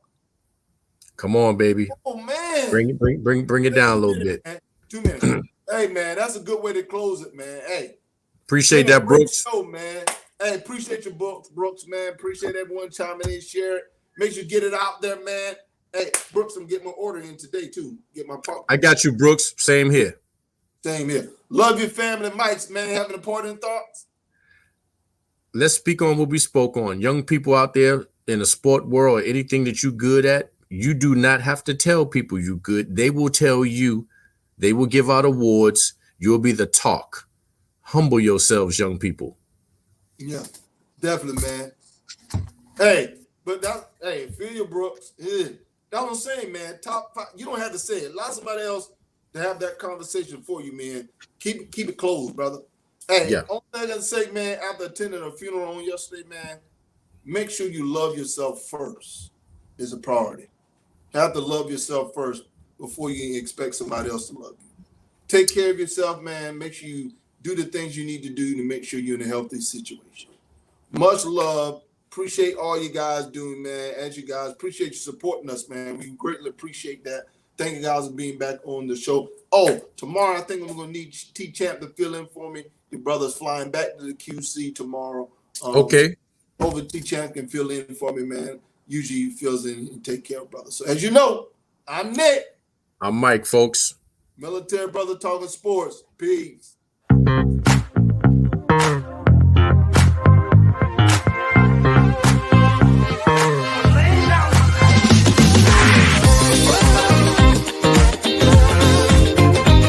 Come on, baby. Oh man, bring it down a little bit. Man. 2 minutes. Hey man, that's a good way to close it, man. Hey, appreciate that, Brooks. Show, man. Hey, appreciate your Brooks, man. Appreciate everyone chiming in, share it. Make sure you get it out there, man. Hey, Brooks, I'm getting my order in today too. Get my pop. I got you, Brooks. Same here. Same here. Love your family, Mike's, man. Having important thoughts. Let's speak on what we spoke on. Young people out there in the sport world, or anything that you're good at, you do not have to tell people you're good. They will tell you. They will give out awards. You'll be the talk. Humble yourselves, young people. Yeah, definitely, man. Hey, but feel your Brooks. Yeah. That's what I'm saying, man. Top 5. You don't have to say it. Allow somebody else to have that conversation for you, man. Keep it closed, brother. Hey, only thing I gotta say, man, after attending a funeral on yesterday, man, make sure you love yourself first. Is a priority. You have to love yourself first before you expect somebody else to love you. Take care of yourself, man. Make sure you do the things you need to do to make sure you're in a healthy situation. Much love. Appreciate all you guys doing, man. As you guys appreciate you supporting us, man. We greatly appreciate that. Thank you guys for being back on the show. Oh, tomorrow I think I'm going to need T-Champ to fill in for me. Your brother's flying back to the QC tomorrow. Okay. Over T-Champ can fill in for me, man. Usually he fills in and take care of brother. So as you know, I'm Nick. I'm Mike, folks. Military Brother Talking Sports. Peace.